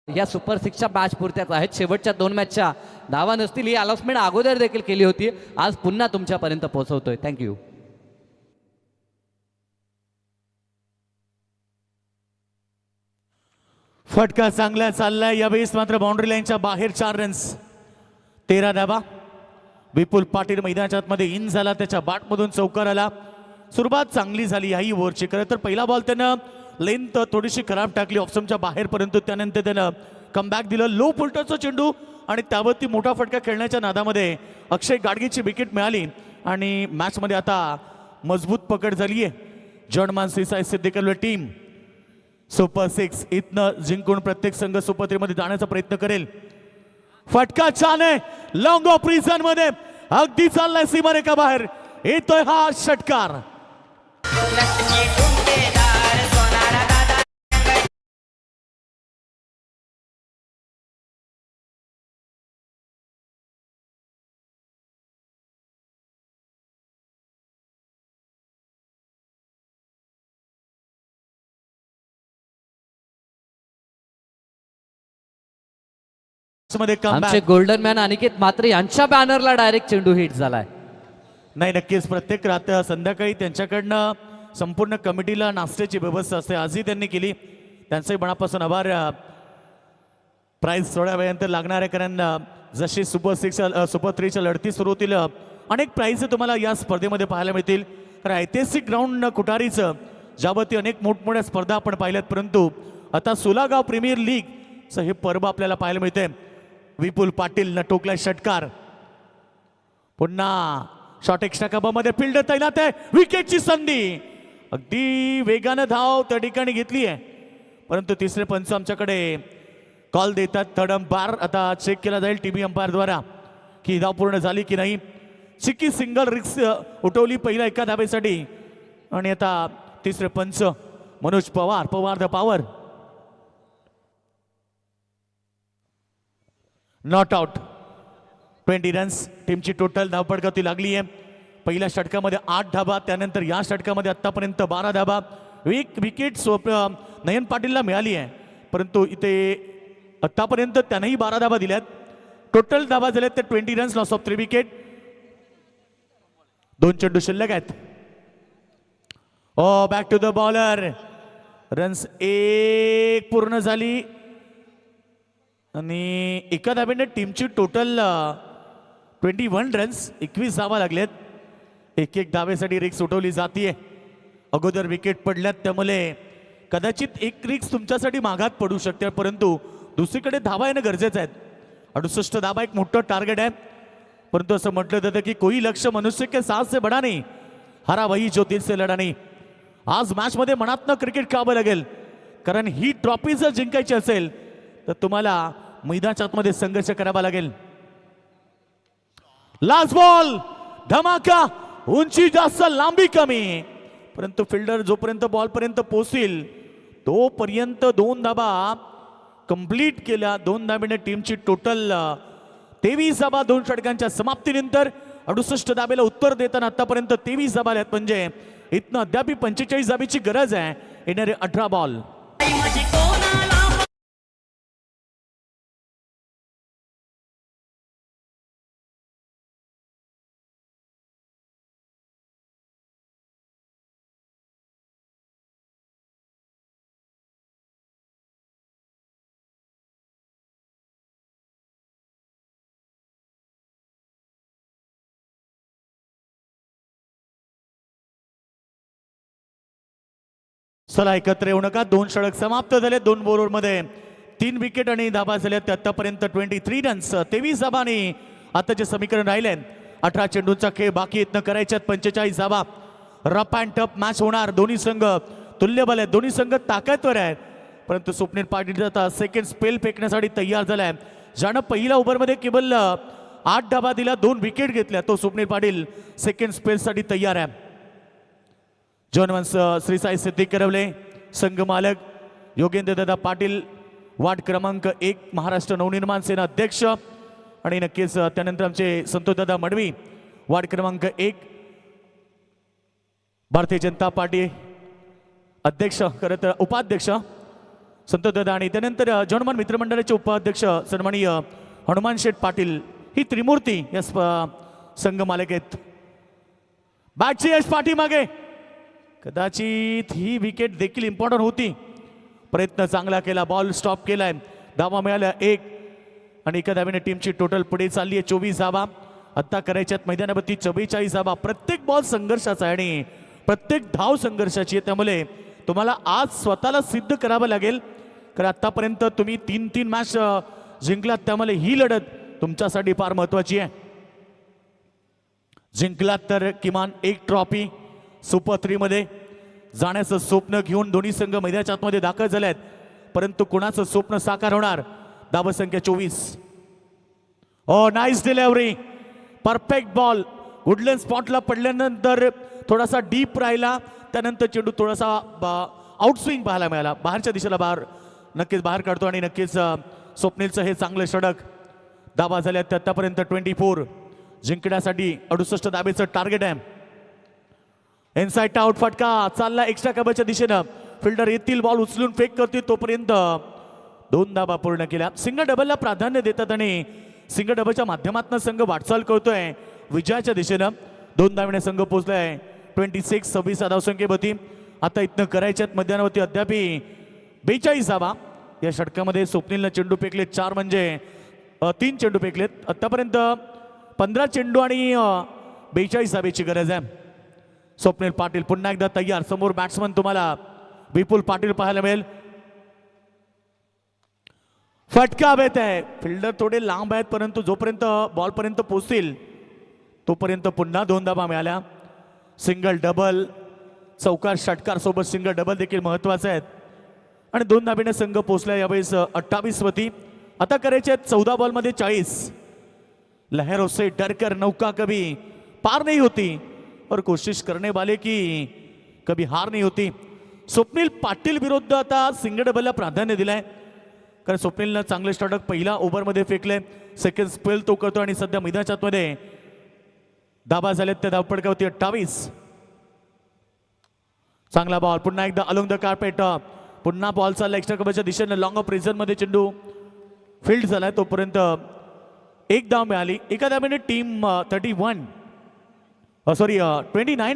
या सुपर 6च्या मॅच पुरत्याच आहेत. शेवटच्या 2 मॅचच्या धावा नसतील ही अनाउन्समेंट अगोदर देखील केली होती. आज पुन्हा तुमच्यापर्यंत पोहोचवतोय. थँक्यू. फटका चांगला चाललाय यावेळेस मात्र बाउंड्री लाईनच्या बाहेर 4 रन्स 13 धावा. विपुल पाटील मैदानाच्या आतमध्ये इन झाला. त्याच्या बॅटमधून चौकार आला. सुरुवात चांगली झाली याही ओव्हरची. खरं तर पहिला बॉल त्यानं लेंथ थोडीशी खराब टाकली ऑफस्टंपच्या बाहेर परंतु त्यानंतर त्यानं कमबॅक दिलं. लो फुलटरचा चेंडू आणि त्यावरती मोठा फटका खेळण्याच्या नादामध्ये अक्षय गाडगेची विकेट मिळाली आणि मॅचमध्ये आता मजबूत पकड झाली आहे. जर्मन सिसाई सिद्धेकर टीम सुपर 6 इथनं जिंकून प्रत्येक संघ सुपर 3 मध्ये जाण्याचा प्रयत्न करेल. फटका छान आहे. लॉंग ऑफ रिझन मध्ये अगदी चाललाय सीमारेखा बाहेर. येतोय हा षटकार. मध्ये आमचे गोल्डन मॅन अनिकेत मात्र यांच्या बॅनरला डायरेक्ट चेंडू हिट झालाय. नाही नक्कीच प्रत्येक संध्याकाळी त्यांच्याकडनं संपूर्ण कमिटीला नाश्त्याची व्यवस्था असते. आजही त्यांनी केली. त्यांचंही मनापासून आभार. प्राइज थोड्या वेळानंतर लागणार आहे कारण जशी सुपर 3च्या लढती सुरू होतील अनेक प्राइज तुम्हाला या स्पर्धेमध्ये पाहायला मिळतील. कारण ऐतिहासिक ग्राउंड कुटारीचं ज्यावरती अनेक मोठमोठ्या स्पर्धा आपण पाहिल्यात परंतु आता सुलागाव प्रीमियर लीगचं हे पर्व आपल्याला पाहायला मिळते. विपुल पाटील न टोकलाय षटकार. पुन्हा शॉट एक्स्ट्रा कबामध्ये फिल्डर तैनात आहे. विकेटची संधी, अगदी वेगानं धाव त्या ठिकाणी घेतली आहे, परंतु तिसरे पंच आमच्याकडे कॉल देतात. थर्ड अंपायर आता चेक केला जाईल टीव्ही अंपायर द्वारा की धाव पूर्ण झाली की नाही. चिक्की सिंगल रिक्स उठवली पहिल्या एका धाबेसाठी. आणि आता तिसरे पंच Manoj Pawar, Pawar the power. Not out. 20 runs टीमची टोटल धावपळकावती लागली आहे. पहिल्या षटकामध्ये 8 धाबा, त्यानंतर या षटकामध्ये आतापर्यंत 12 धाबा. एक विकेट नयन पाटीलला मिळाली आहे, परंतु इथे आतापर्यंत त्यानेही 12 धाबा दिल्यात. टोटल धाबा झाल्यात ते 20 रन्स, लॉस ऑफ 3 विकेट. 2 चेंडू शिल्लक आहेत. Oh back to the bowler. Runs 1 पूर्ण झाली आणि एका धाब्याने टीमची टोटल 21 रन्स, 21 धावा लागलेत. एक एक धावेसाठी रिक्स उठवली जाते. अगोदर विकेट पडल्यात त्यामुळे कदाचित एक रिक्स तुमच्यासाठी मागात पडू शकते, परंतु दुसरीकडे धावा येणं गरजेचं आहे. 68 धावा एक मोठं टार्गेट आहे, परंतु असं म्हटलं जातं की कोई लक्ष्य मनुष्य के साथ से बडा नाही, हरा वही जो दिल से लढा नाही. आज मॅच मध्ये मनातनं क्रिकेट खेळावं लागेल, कारण ही ट्रॉफी जर जिंकायची असेल तर तुम्हाला मैदानाच्या आतमध्ये संघर्ष करावा लागेल. लास्ट बॉल, धमाका, उंची जास्त लांबी कमी, परंतु फिल्डर जोपर्यंत बॉल पर्यंत पोहोचेल तोपर्यंत 2 धाबा कंप्लीट केल्या. 2 धाब्याने टीमची टोटल 23 धाबा 2 षटकांच्या समाप्तीनंतर. 68 धाब्याला उत्तर देताना आतापर्यंत 23 धाबा आहेत, म्हणजे इथनं अद्याप 45 धाबीची गरज आहे. येणारे 18 बॉल. चला एकत्र येऊ नका. 2 षटक समाप्त झाले. 2 बॉलर मध्ये 3 विकेट आणि धाबा झाल्या. आतापर्यंत 23 रन्स, 23 धाबांनी आताचे समीकरण राहिले. 18 चेंडूंचा खेळ बाकी इथनं करायच्यात. 45 धाबा. रफ अँड टफ मॅच होणार. दोन्ही संघ तुल्यबल आहेत, दोन्ही संघ ताकदवर आहेत, परंतु स्वप्नील पाटील आता सेकंड स्पेल फेकण्यासाठी तयार झालाय. ज्यानं पहिल्या ओव्हरमध्ये केवळ 8 धाबा दिल्या, 2 विकेट घेतल्या, तो स्वप्नील पाटील सेकंड स्पेलसाठी तयार आहे. जॉनवन्स श्री साई सिद्दीक करवले, संघ मालक योगेंद्र दादा पाटील, वार्ड क्रमांक 1 महाराष्ट्र नवनिर्माण सेना अध्यक्ष, आणि नक्कीच त्यानंतर आमचे संतोष दादा मडवी, वार्ड क्रमांक 1 भारतीय जनता पार्टी अध्यक्ष, खरं तर उपाध्यक्ष संतोष दादा, आणि त्यानंतर जॉनमन मित्रमंडळाचे उपाध्यक्ष सन्माननीय हनुमान शेठ पाटील. ही त्रिमूर्ती या संघ मालक आहेत. बॅटची यश पाठीमागे. कदाचित ही विकेट देखील इम्पॉर्टंट होती. प्रयत्न चांगला केला, बॉल स्टॉप केलाय, धावा मिळाल्या 1, आणि एका धावेने टीमची टोटल पुढे चालली आहे 24 धावा. आता करायच्यात मैदानावरती 44 धावा. प्रत्येक बॉल संघर्षाचा आहे आणि प्रत्येक धाव संघर्षाची आहे, त्यामुळे तुम्हाला आज स्वतःला सिद्ध करावं लागेल, कारण आतापर्यंत तुम्ही 3 मॅच जिंकलात, त्यामुळे ही लढत तुमच्यासाठी फार महत्वाची आहे. जिंकलात तर किमान 1 ट्रॉफी. सुपर 3 मध्ये जाण्याचं स्वप्न घेऊन दोन्ही संघ मैदानाच्या आतमध्ये दाखल झाले आहेत, परंतु कुणाचं स्वप्न साकार होणार. धाव संख्या 24. Oh nice delivery, perfect ball. वुडलँड स्पॉटला पडल्यानंतर थोडासा डीप राहिला, त्यानंतर चेंडू थोडासा आउटस्विंग पाहायला मिळाला, बाहेरच्या दिशेला नक्कीच बाहेर काढतो, आणि नक्कीच स्वप्नीलचं हे चांगलं षटक. धावा झाल्यात आतापर्यंत 24. जिंकण्यासाठी 68 धाबेचं टार्गेट आहे. इनसाइड आउट फटका चालला एक्स्ट्रा कव्हरच्या दिशेनं. फिल्डर येतील, बॉल उचलून फेक करतील, तोपर्यंत 2 धाबा पूर्ण केल्या. सिंगल डबलला प्राधान्य देतात आणि सिंगल डबलच्या माध्यमातून संघ वाटचाल करतोय विजयाच्या दिशेनं. 2 धावेने संघ पोहोचलाय 26 धावसंख्येवरती. आता इथनं करायच्यात मध्यानावरती अद्याप 42 धावा. या षटकामध्ये स्वप्नीलनं चेंडू फेकले 4, म्हणजे 3 चेंडू फेकलेत. आतापर्यंत 15 चेंडू आणि 42 धावेची गरज आहे. स्वप्नील पाटील पुन्हा एकदा तयार. समोर बॅट्समन तुम्हाला विपुल पाटील पाहायला मिळेल. फटका येत आहे. फिल्डर थोडे लांब आहेत परंतु जोपर्यंत बॉलपर्यंत पोहोचतील तोपर्यंत पुन्हा 2 धाबा मिळाल्या. सिंगल डबल चौकार षटकार सोबत सिंगल डबल देखील महत्वाचे आहेत आणि 2 धाबीने संघ पोहोचला यावेळेस 28 वती. आता करायचे आहेत 14 बॉलमध्ये 40. लहरों से डरकर नौका कभी पार नहीं होती और कोशिश करने वाले की कभी हार नहीं होती. स्वप्नील पाटील विरुद्ध आता सिंगल डबलला प्राधान्य दिलंय कारण स्वप्नीलनं चांगले स्टार्टअप पहिला ओव्हरमध्ये फेकले. सेकंड स्पेल तो करतो आणि सध्या मैदानाच्या आतमध्ये धाबा झालेत त्या धावपडकावरती 28. चांगला बॉल पुन्हा एकदा अलोंग द कार्पेट. पुन्हा बॉल चालला एक्स्ट्रा कव्हरच्या दिशेने लॉंग ऑफ रिझन मध्ये चेंडू फील्ड झालाय तोपर्यंत एक धाव मिळाली. एका धावेने टीम 29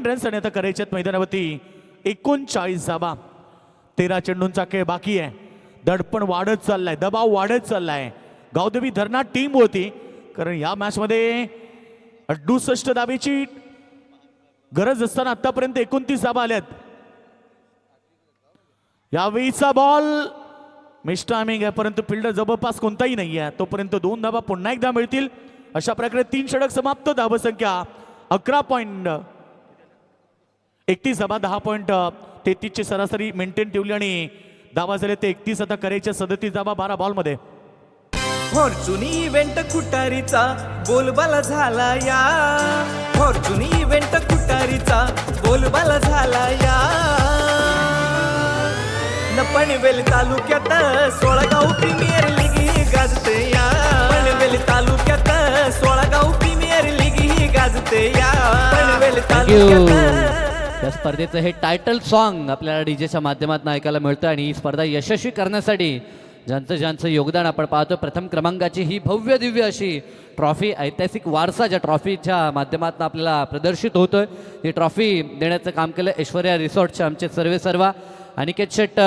रन्स आणि आता करायचे आहेत मैदानावरती 39 धाबा. 13 चेंडूंचा खेळ बाकी आहे. दडपण वाढत चाललाय, दबाव वाढत चाललाय. गावदेवी धरणा टीम होती कारण या मॅच मध्ये 68 धावेची गरज असताना आतापर्यंत 29 धाबा आल्यात. यावेळीचा बॉल मिस टायमिंग आहे परंतु फिल्डर जवळपास कोणताही नाही आहे तोपर्यंत 2 धाबा पुन्हा एकदा मिळतील. अशा प्रकारे 3 षटक समाप्त. धावसंख्या 11.31 धाबा 10.33 ची सरासरी मेंटेन ठेवली आणि धावा झाले ते 31. आता करायच्या 37 धाबा 12 बॉलमध्ये. फॉर्च्युन इव्हेंट खुटारीचा बोलबाला झाला या. फॉर्च्युन इव्हेंट खुटारीचा बोलबाला झाला या. पनवेल तालुक्यात 16 गाव प्रीमियर लीग ही गाजते या. पनवेल तालुक्यात 16 गाव प्रीमियर लीग ही गाजते या. पनवेल तालुक्यात या स्पर्धेचं हे टायटल सॉन्ग आपल्याला डीजेच्या माध्यमातून ऐकायला मिळतं आणि ही स्पर्धा यशस्वी करण्यासाठी ज्यांचं योगदान आपण पाहतो. प्रथम क्रमांकाची ही भव्य दिव्य अशी ट्रॉफी, ऐतिहासिक वारसा ज्या ट्रॉफीच्या माध्यमातून आपल्याला प्रदर्शित होतोय, ही ट्रॉफी देण्याचं काम केलं ऐश्वर्या रिसॉर्टचे आमचे सर्वेसर्वा अनिकेत शेट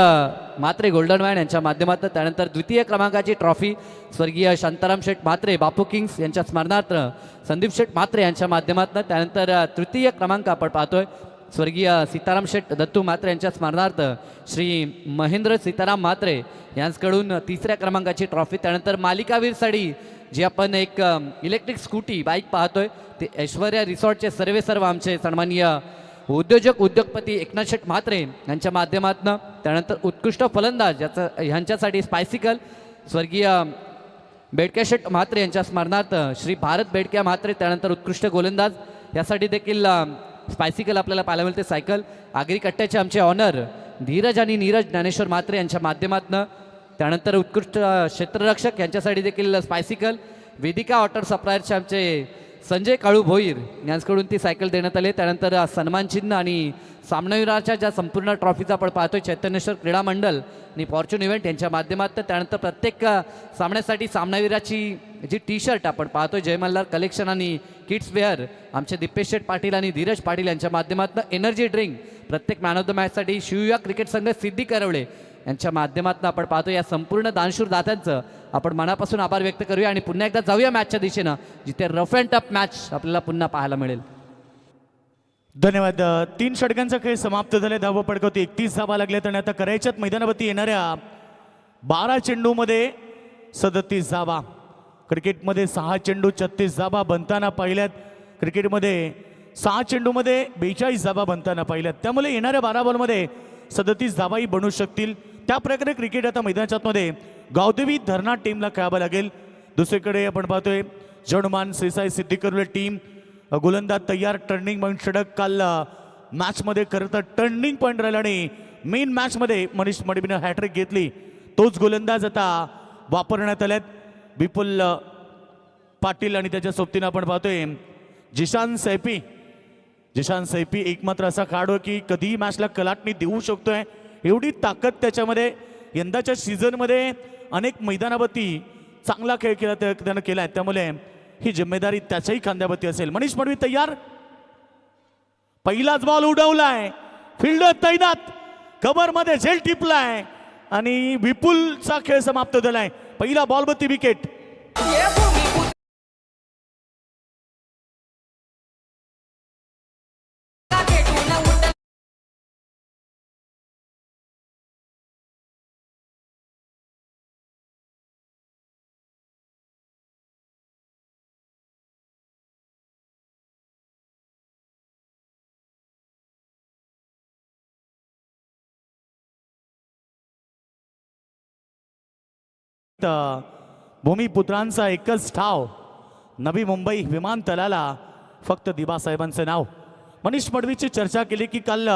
म्हात्रे गोल्डन वाईन यांच्या माध्यमातून. त्यानंतर द्वितीय क्रमांकाची ट्रॉफी स्वर्गीय शांताराम शेठ म्हात्रे बापू किंग्स यांच्या स्मरणार्थ संदीप शेठ म्हात्रे यांच्या माध्यमातून. त्यानंतर तृतीय क्रमांक आपण पाहतोय स्वर्गीय सीताराम शेठ दत्तू म्हात्रे यांच्या स्मरणार्थ श्री महेंद्र सीताराम म्हात्रे यांच्याकडून 3ऱ्या क्रमांकाची ट्रॉफी. त्यानंतर मालिकावीर साडी जी आपण एक इलेक्ट्रिक स्कूटी बाईक पाहतोय ते ऐश्वर्या रिसॉर्टचे सर्वेसर्व आमचे सन्माननीय उद्योगपती एकनाथ शेठ म्हात्रे यांच्या माध्यमातून. त्यानंतर उत्कृष्ट फलंदाज ह्यांच्यासाठी स्पायसिकल स्वर्गीय बेडके शेठ म्हात्रे यांच्या स्मरणार्थ श्री भारत बेडके म्हात्रे. त्यानंतर उत्कृष्ट गोलंदाज यासाठी देखील स्पायसिकल आपल्याला पाहायला मिळते सायकल. आगरी कट्ट्याचे आमचे ऑनर धीरज आणि नीरज ज्ञानेश्वर म्हात्रे यांच्या माध्यमातून. त्यानंतर उत्कृष्ट क्षेत्ररक्षक यांच्यासाठी देखील स्पायसिकल. वेदिका वॉटर सप्लायरचे आमचे संजय काळू भोईर यांच्याकडून ती सायकल देण्यात आली. त्यानंतर सन्मान चिन्ह आणि सामनावीराच्या ज्या संपूर्ण ट्रॉफीचा आपण पाहतोय चैतन्येश्वर क्रीडा मंडळ आणि फॉर्च्यून इव्हेंट यांच्या माध्यमातून. त्यानंतर प्रत्येक सामन्यासाठी सामनावीराची जी टी शर्ट आपण पाहतोय जय मल्हार कलेक्शन आणि किड्स वेअर आमचे दिपेश शेठ पाटील आणि धीरज पाटील यांच्या माध्यमातून. एनर्जी ड्रिंक प्रत्येक मॅन ऑफ द मॅचसाठी शिवया क्रिकेट संघ सिद्धी करवळे यांच्या माध्यमातून आपण पाहतो. या संपूर्ण दानशूर दात्यांचं आपण मनापासून आभार व्यक्त करूया आणि पुन्हा एकदा जाऊया मॅचच्या दिशेनं जिथे रफ अँड टफ मॅच आपल्याला पुन्हा पाहायला मिळेल. धन्यवाद. 3 षटकांचा खेळ समाप्त झाले. धावा पडकवती 31 धावा लागल्यात आणि आता करायच्यात मैदानावरती येणाऱ्या 12 चेंडूमध्ये 37 धावा. क्रिकेटमध्ये 6 चेंडू 36 धावा बनताना पाहिल्यात. क्रिकेटमध्ये 6 चेंडूमध्ये 42 धावा बनताना पाहिल्यात. त्यामुळे येणाऱ्या 12 बॉलमध्ये 37 धावाही बनू शकतील. त्या प्रकारे क्रिकेट आता मैदानाच्या आतमध्ये गावदेवी धरणा टीमला खेळावं लागेल. दुसरीकडे आपण पाहतोय जडमान सेसाई सिद्धिकरले टीम गोलंदाज तयार. टर्निंग पॉईंट षटक काल मॅचमध्ये खरं तर टर्निंग पॉईंट राहिला आणि मेन मॅचमध्ये मनीष मडबीनं हॅट्रिक घेतली. तोच गोलंदाज आता वापरण्यात आल्यात. विपुल पाटील आणि त्याच्या सोबतीनं आपण पाहतोय जिशान सैफी एकमात्र असा खेळाडू की कधीही मॅचला कलाटणी देऊ शकतोय. एवढी ताकद त्याच्यामध्ये. यंदाच्या सीझनमध्ये अनेक मैदानावरती चांगला खेळ केला त्यानं केलाय त्यामुळे ही जिम्मेदारी त्याच्याही खांद्यावरती असेल. मनीष मडवी तयार. पहिलाच बॉल उडवलाय. फिल्डर तैनात. कव्हरमध्ये झेल टिपलाय आणि विपुलचा खेळ समाप्त झालाय. पहिला बॉलवरती विकेट. एकंदरीत भूमिपुत्रांचा एकच ठाव नवी मुंबई विमानतळाला फक्त दिबासाहेबांचं नाव. मनीष मडवीची चर्चा केली की काल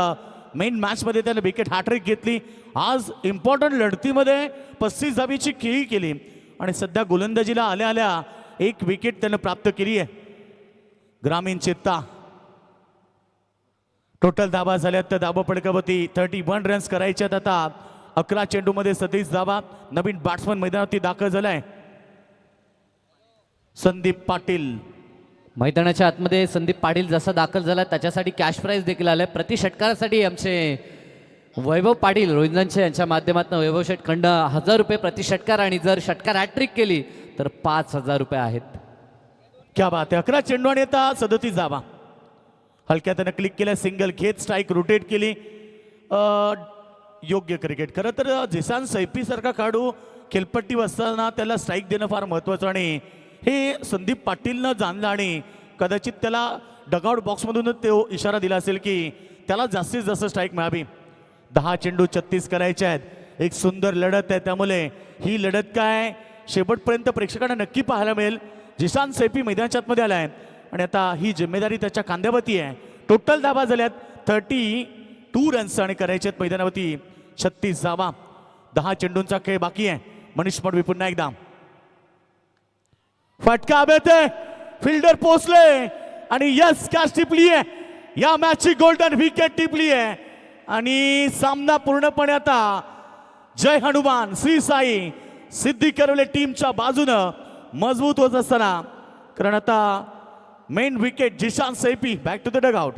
मेन मॅचमध्ये त्याने विकेट हॅट्रिक घेतली. आज इम्पॉर्टंट लढतीमध्ये 35 धाबीची खेळी केली आणि सध्या गोलंदाजीला आल्या आल्या एक विकेट त्यानं प्राप्त केली आहे. ग्रामीण चित्ता टोटल धाबा झाल्यात तर धाबा पडकावती 31 रन्स करायच्यात. आता 11 चेंडूमध्ये 37 धाबा. नवीन बॅट्समन मैदानावरती दाखल झालाय संदीप पाटील. मैदानाच्या आतमध्ये संदीप पाटील जसा दाखल झाला त्याच्यासाठी कॅश प्राईज देखील आलाय. प्रति षटकारासाठी आमचे वैभव पाटील रोहिंदांचे यांच्या माध्यमातून वैभव षटखंड 1000 रुपये प्रति षटकार आणि जर षटकार हॅट्रिक केली तर 5000 रुपये आहेत. क्या बात आहे. 11 चेंडू आणि आता 37 धाबा. हलक्या त्यानं क्लिक केलं, सिंगल घेत स्ट्राईक रोटेट केली. योग्य क्रिकेट. खरं तर जिसान सैफी सारखा खेळाडू खेळपट्टी बसताना त्याला स्ट्राईक देणं फार महत्त्वाचं आणि हे संदीप पाटीलनं जाणलं आणि कदाचित त्याला डगआउट बॉक्समधूनच तो इशारा दिला असेल की त्याला जास्तीत जास्त स्ट्राईक मिळावी. 10 चेंडू 36 करायचे आहेत. एक सुंदर लढत आहे त्यामुळे ही लढत काय शेवटपर्यंत प्रेक्षकांना नक्की पाहायला मिळेल. जिशान सैफी मैदानाच्या आतमध्ये आला आहे आणि आता ही जिम्मेदारी त्याच्या खांद्यावरती आहे. टोटल धाबा झाल्यात 32 रन्स आणि करायचे आहेत मैदानावरती 36 धाबा. 10 चेंडूंचा खेळ बाकी आहे. मनीष मडवी पुन्हा एकदा फटका हवेत आहे. फिल्डर पोचले आणि यस कॅच टिपली आहे. या मॅचची गोल्डन विकेट टिपली आहे आणि सामना पूर्णपणे आता जय हनुमान श्री साई सिद्धी करवले टीमच्या बाजूनं मजबूत होत असताना. कारण आता main wicket Zeeshan Saifi back to the dugout.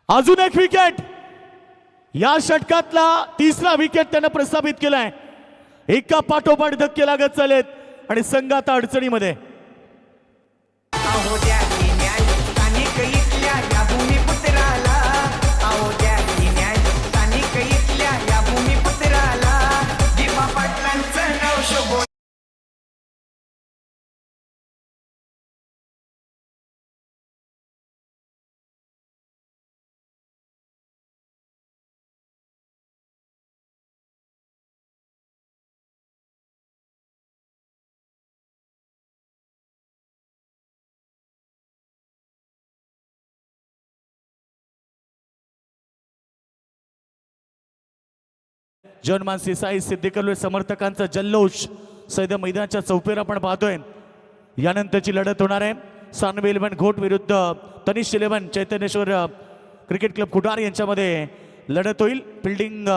अजून एक विकेट. या षटकातला तिसरा विकेट त्यानं प्रस्थापित केलाय. एका पाठोपाठ धक्के लागत चालेत आणि संघ आता अडचणीमध्ये. अहो द्यावी न्याय स्थानिक इथल्या या भूमिपुत्राला. अहो द्यावी न्याय स्थानिक इथल्या या भूमिपुत्राला. दिवा पाटलांचं नाव शोभो. जनमान सिसाई सिद्धिकरले समर्थकांचा जल्लोष सैद मैदानाच्या चौफेर आपण पाहतोय. यानंतरची लढत होणार आहे सानवे 11 घोट विरुद्ध तनिष 11 चैतन्येश्वर क्रिकेट क्लब कुटार यांच्यामध्ये लढत होईल. फिल्डिंग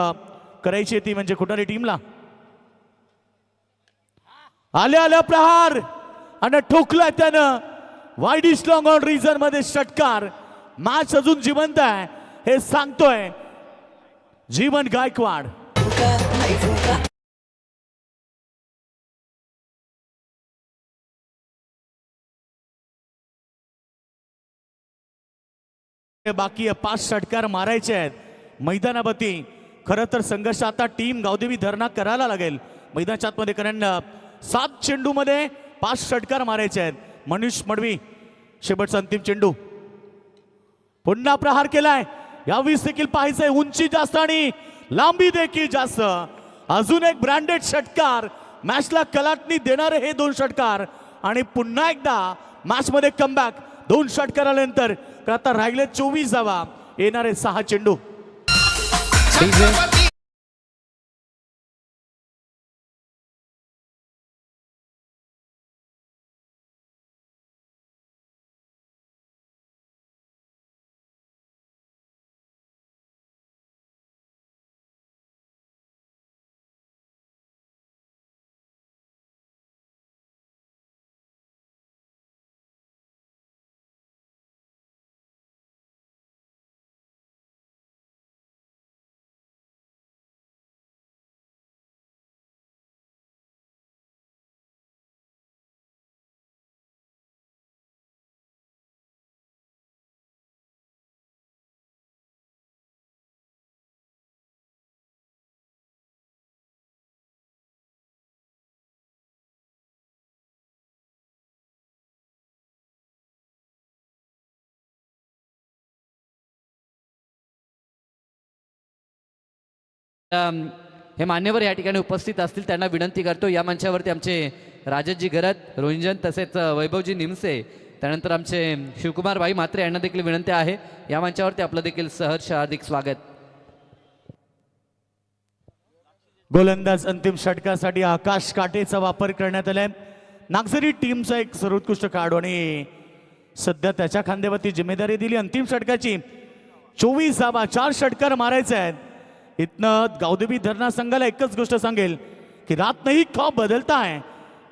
करायची ती म्हणजे कुटारी टीमला. आल्या आल्या प्रहार आणि ठोकला त्यानं वाईडिश लॉंग ऑन रिझन मध्ये षटकार. मॅच अजून जिवंत आहे हे सांगतोय जीवन गायकवाड. बाकी 5 षटकार मारायचे आहेत मैदानावरती. खरं तर संघर्ष आता टीम गावदेवी धरणा करायला लागेल मैदानाच्या आतमध्ये कारण 7 चेंडूमध्ये 5 षटकार मारायचे आहेत. मनीष मडवी शेवटचा अंतिम चेंडू. पुन्हा प्रहार केलाय. यावेळेस देखील पाहायचंय उंची जास्त आणि लांबी देखील जास्त. अजून एक ब्रँडेड षटकार मॅचला कलाटणी देणारे हे 2 षटकार आणि पुन्हा एकदा मॅच मध्ये कमबॅक 2 षटकार आल्यानंतर. आता राहिले 24 धावा येणारे 6 चेंडू. हे मान्यवर या ठिकाणी उपस्थित असतील त्यांना विनंती करतो या मंचावरती आमचे राजतजी गरत रोहिंजन तसेच वैभवजी निमसे त्यानंतर आमचे शिवकुमार भाई मात्रे यांना देखील विनंती आहे या मंचावरती आपलं देखील सहर्ष हार्दिक स्वागत. गोलंदाज अंतिम षटकासाठी आकाश काटेचा वापर करण्यात आलाय. नागझरी टीमचा एक सर्वोत्कृष्ट खेळाडू आणि सध्या त्याच्या खांद्यावरती जिम्मेदारी दिली अंतिम षटकाची. 24 धावा 4 षटकार मारायचे आहेत. इथनं गावदेवी धरणा संघाला एकच गोष्ट सांगेल की रात नहीं ख्वाब बदलता है,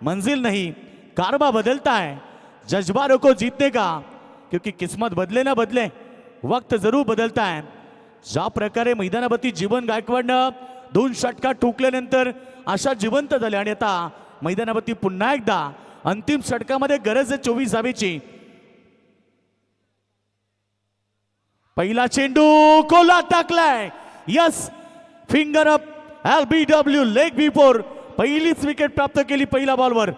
मंजिल नहीं कारबा बदलता है, जज्बा रखो जीतने का क्योंकि किस्मत बदले ना बदले वक्त जरूर बदलता है. ज्या प्रकारे मैदानावरती जीवन गायकवाडनं 2 षटकार ठोकल्यानंतर आशा जिवंत झाल्या आणि आता मैदानावरती पुन्हा एकदा अंतिम षटकामध्ये गरज आहे 24 धावेची. पहिला चेंडू कोला टाकलाय. Yes finger up LBW leg before. पहिलीच विकेट प्राप्त केली पहिल्या बॉलवर.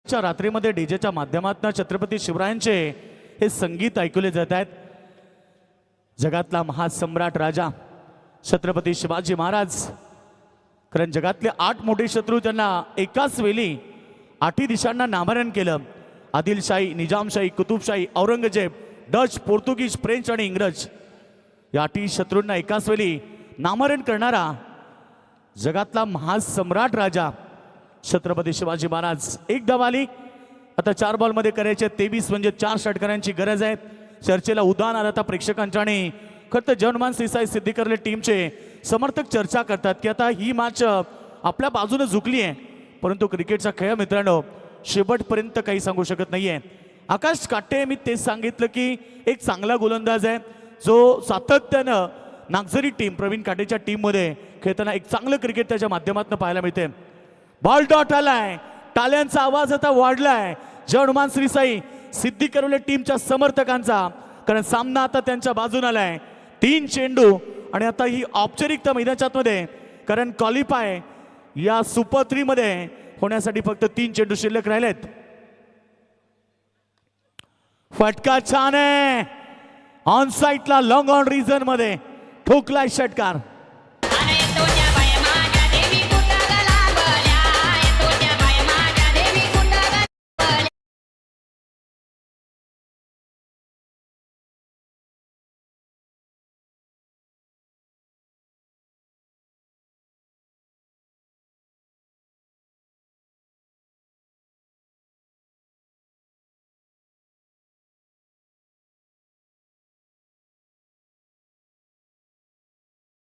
रात्रीमध्ये डीजेच्या माध्यमातून छत्रपती शिवरायांचे हे संगीत ऐकले जात आहेत. जगातला महासम्राट राजा छत्रपती शिवाजी महाराज, कारण जगातले 8 मोठे शत्रू त्यांना एकाच वेळी 8 दिशांना नामरण केलं. आदिलशाही, निजामशाही, कुतुबशाही, औरंगजेब, डच, पोर्तुगीज, फ्रेंच आणि इंग्रज या 8 शत्रूंना एकाच वेळी नामरण करणारा जगातला महासम्राट राजा छत्रपती शिवाजी महाराज. एक धाव आली. आता 4 बॉलमध्ये करायचे 23 म्हणजे 4 षटकारांची गरज आहे. चर्चेला उदाहरण आलं आता प्रेक्षकांच्या आणि खरं तर जनमान सिसाई सिद्दीकरले टीमचे समर्थक चर्चा करतात की आता ही मॅच आपल्या बाजूने झुकली आहे, परंतु क्रिकेटचा खेळ मित्रांनो शेवटपर्यंत काही सांगू शकत नाहीये. आकाश काटे मी तेच सांगितलं की एक चांगला गोलंदाज आहे जो सातत्यानं नागझरी टीम प्रवीण काटेच्या टीममध्ये खेळताना एक चांगलं क्रिकेट त्याच्या माध्यमातून पाहायला मिळते. बॉल डॉट आलाय. टाळ्यांचा आवाज आता वाढलाय हनुमान श्रीसाई सिद्दीकरले टीमच्या समर्थकांचा, कारण सामना आता त्यांच्या बाजून आलाय. 3 चेंडू आणि आता ही औपचारिकता मैदानाच्या आतमध्ये, कारण क्वालिफाय या सुपर 3 मध्ये होण्यासाठी फक्त 3 चेंडू शिल्लक राहिलेत. फटका छान आहे. ऑन साईडला लॉंग ऑन रिझन मध्ये ठोकलाय षटकार.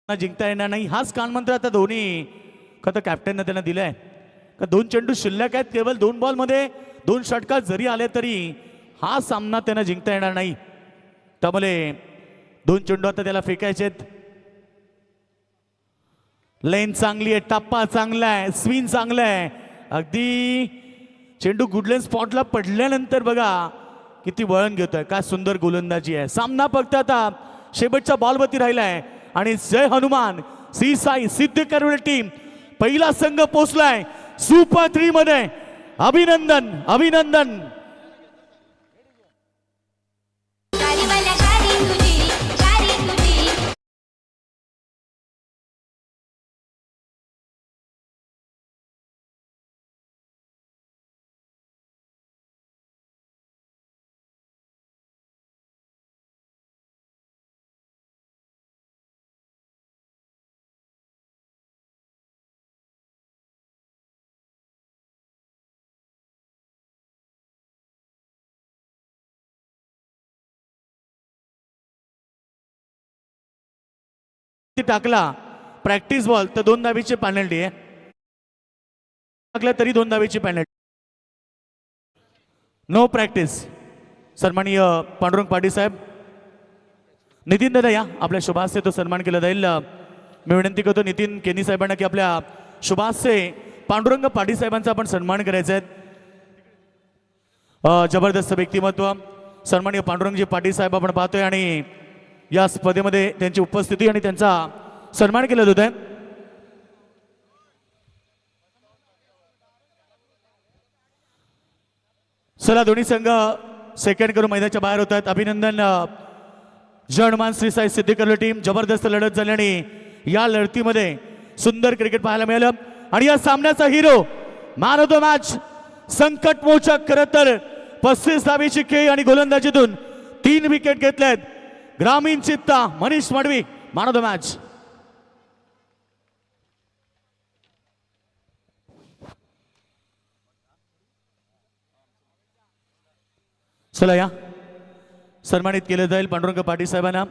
जिंकता येणार नाही हाच कानमंत्र आता दोन्ही खरं कॅप्टनने त्यांना दिलाय. का 2 चेंडू शिल्लक आहेत, केवळ 2 बॉलमध्ये 2 षटकार जरी आले तरी हा सामना त्यांना जिंकता येणार नाही. त्यामुळे 2 चेंडू आता त्याला फेकायचे आहेत. लेन चांगली आहे, टप्पा चांगला आहे, स्विंग चांगला आहे. अगदी चेंडू गुडलेन स्पॉटला पडल्यानंतर बघा किती वळण घेतोय. काय सुंदर गोलंदाजी आहे. सामना फक्त आता शेवटच्या बॉलवरती राहिलाय आणि जय हनुमान श्रीसाई सिद्दीकर टीम पहिला संघ पोहोचलाय सुपर 3 मध्ये. अभिनंदन अभिनंदन. टाकला प्रॅक्टिस बॉल तर 2 धावेची पेनल्टी आहे. टाकला तरी 2 धावेची पेनल्टी. No practice. सन्माननीय पांडुरंग पाटील साहेब नितीन दादा या आपल्या शुभास्ये तो सन्मान केला जाईल. मी विनंती करतो नितीन केनी साहेबांना की आपल्या शुभास्ये पांडुरंग पाटील साहेबांचा आपण सन्मान करायचा आहे. जबरदस्त व्यक्तिमत्व सन्माननीय पांडुरंगजी पाटील साहेब आपण पाहतोय आणि या स्पर्धेमध्ये त्यांची उपस्थिती आणि त्यांचा सन्मान केला जात आहे. चला दोन्ही संघ सेकंड करून मैदानाच्या बाहेर होत आहेत. अभिनंदन जनमान श्री साई सिद्धिकर्ली टीम. जबरदस्त लढत झाली आणि या लढतीमध्ये सुंदर क्रिकेट पाहायला मिळालं आणि या सामन्याचा hero man of the match संकट मोचक खरं तर 35 धावेची खेळी आणि गोलंदाजीतून 3 विकेट घेतल्यात ग्रामीण चित्ता Manish Madavi man of the match. चला या सन्मानित केलं जाईल पांडुरंग पाटील साहेबांना.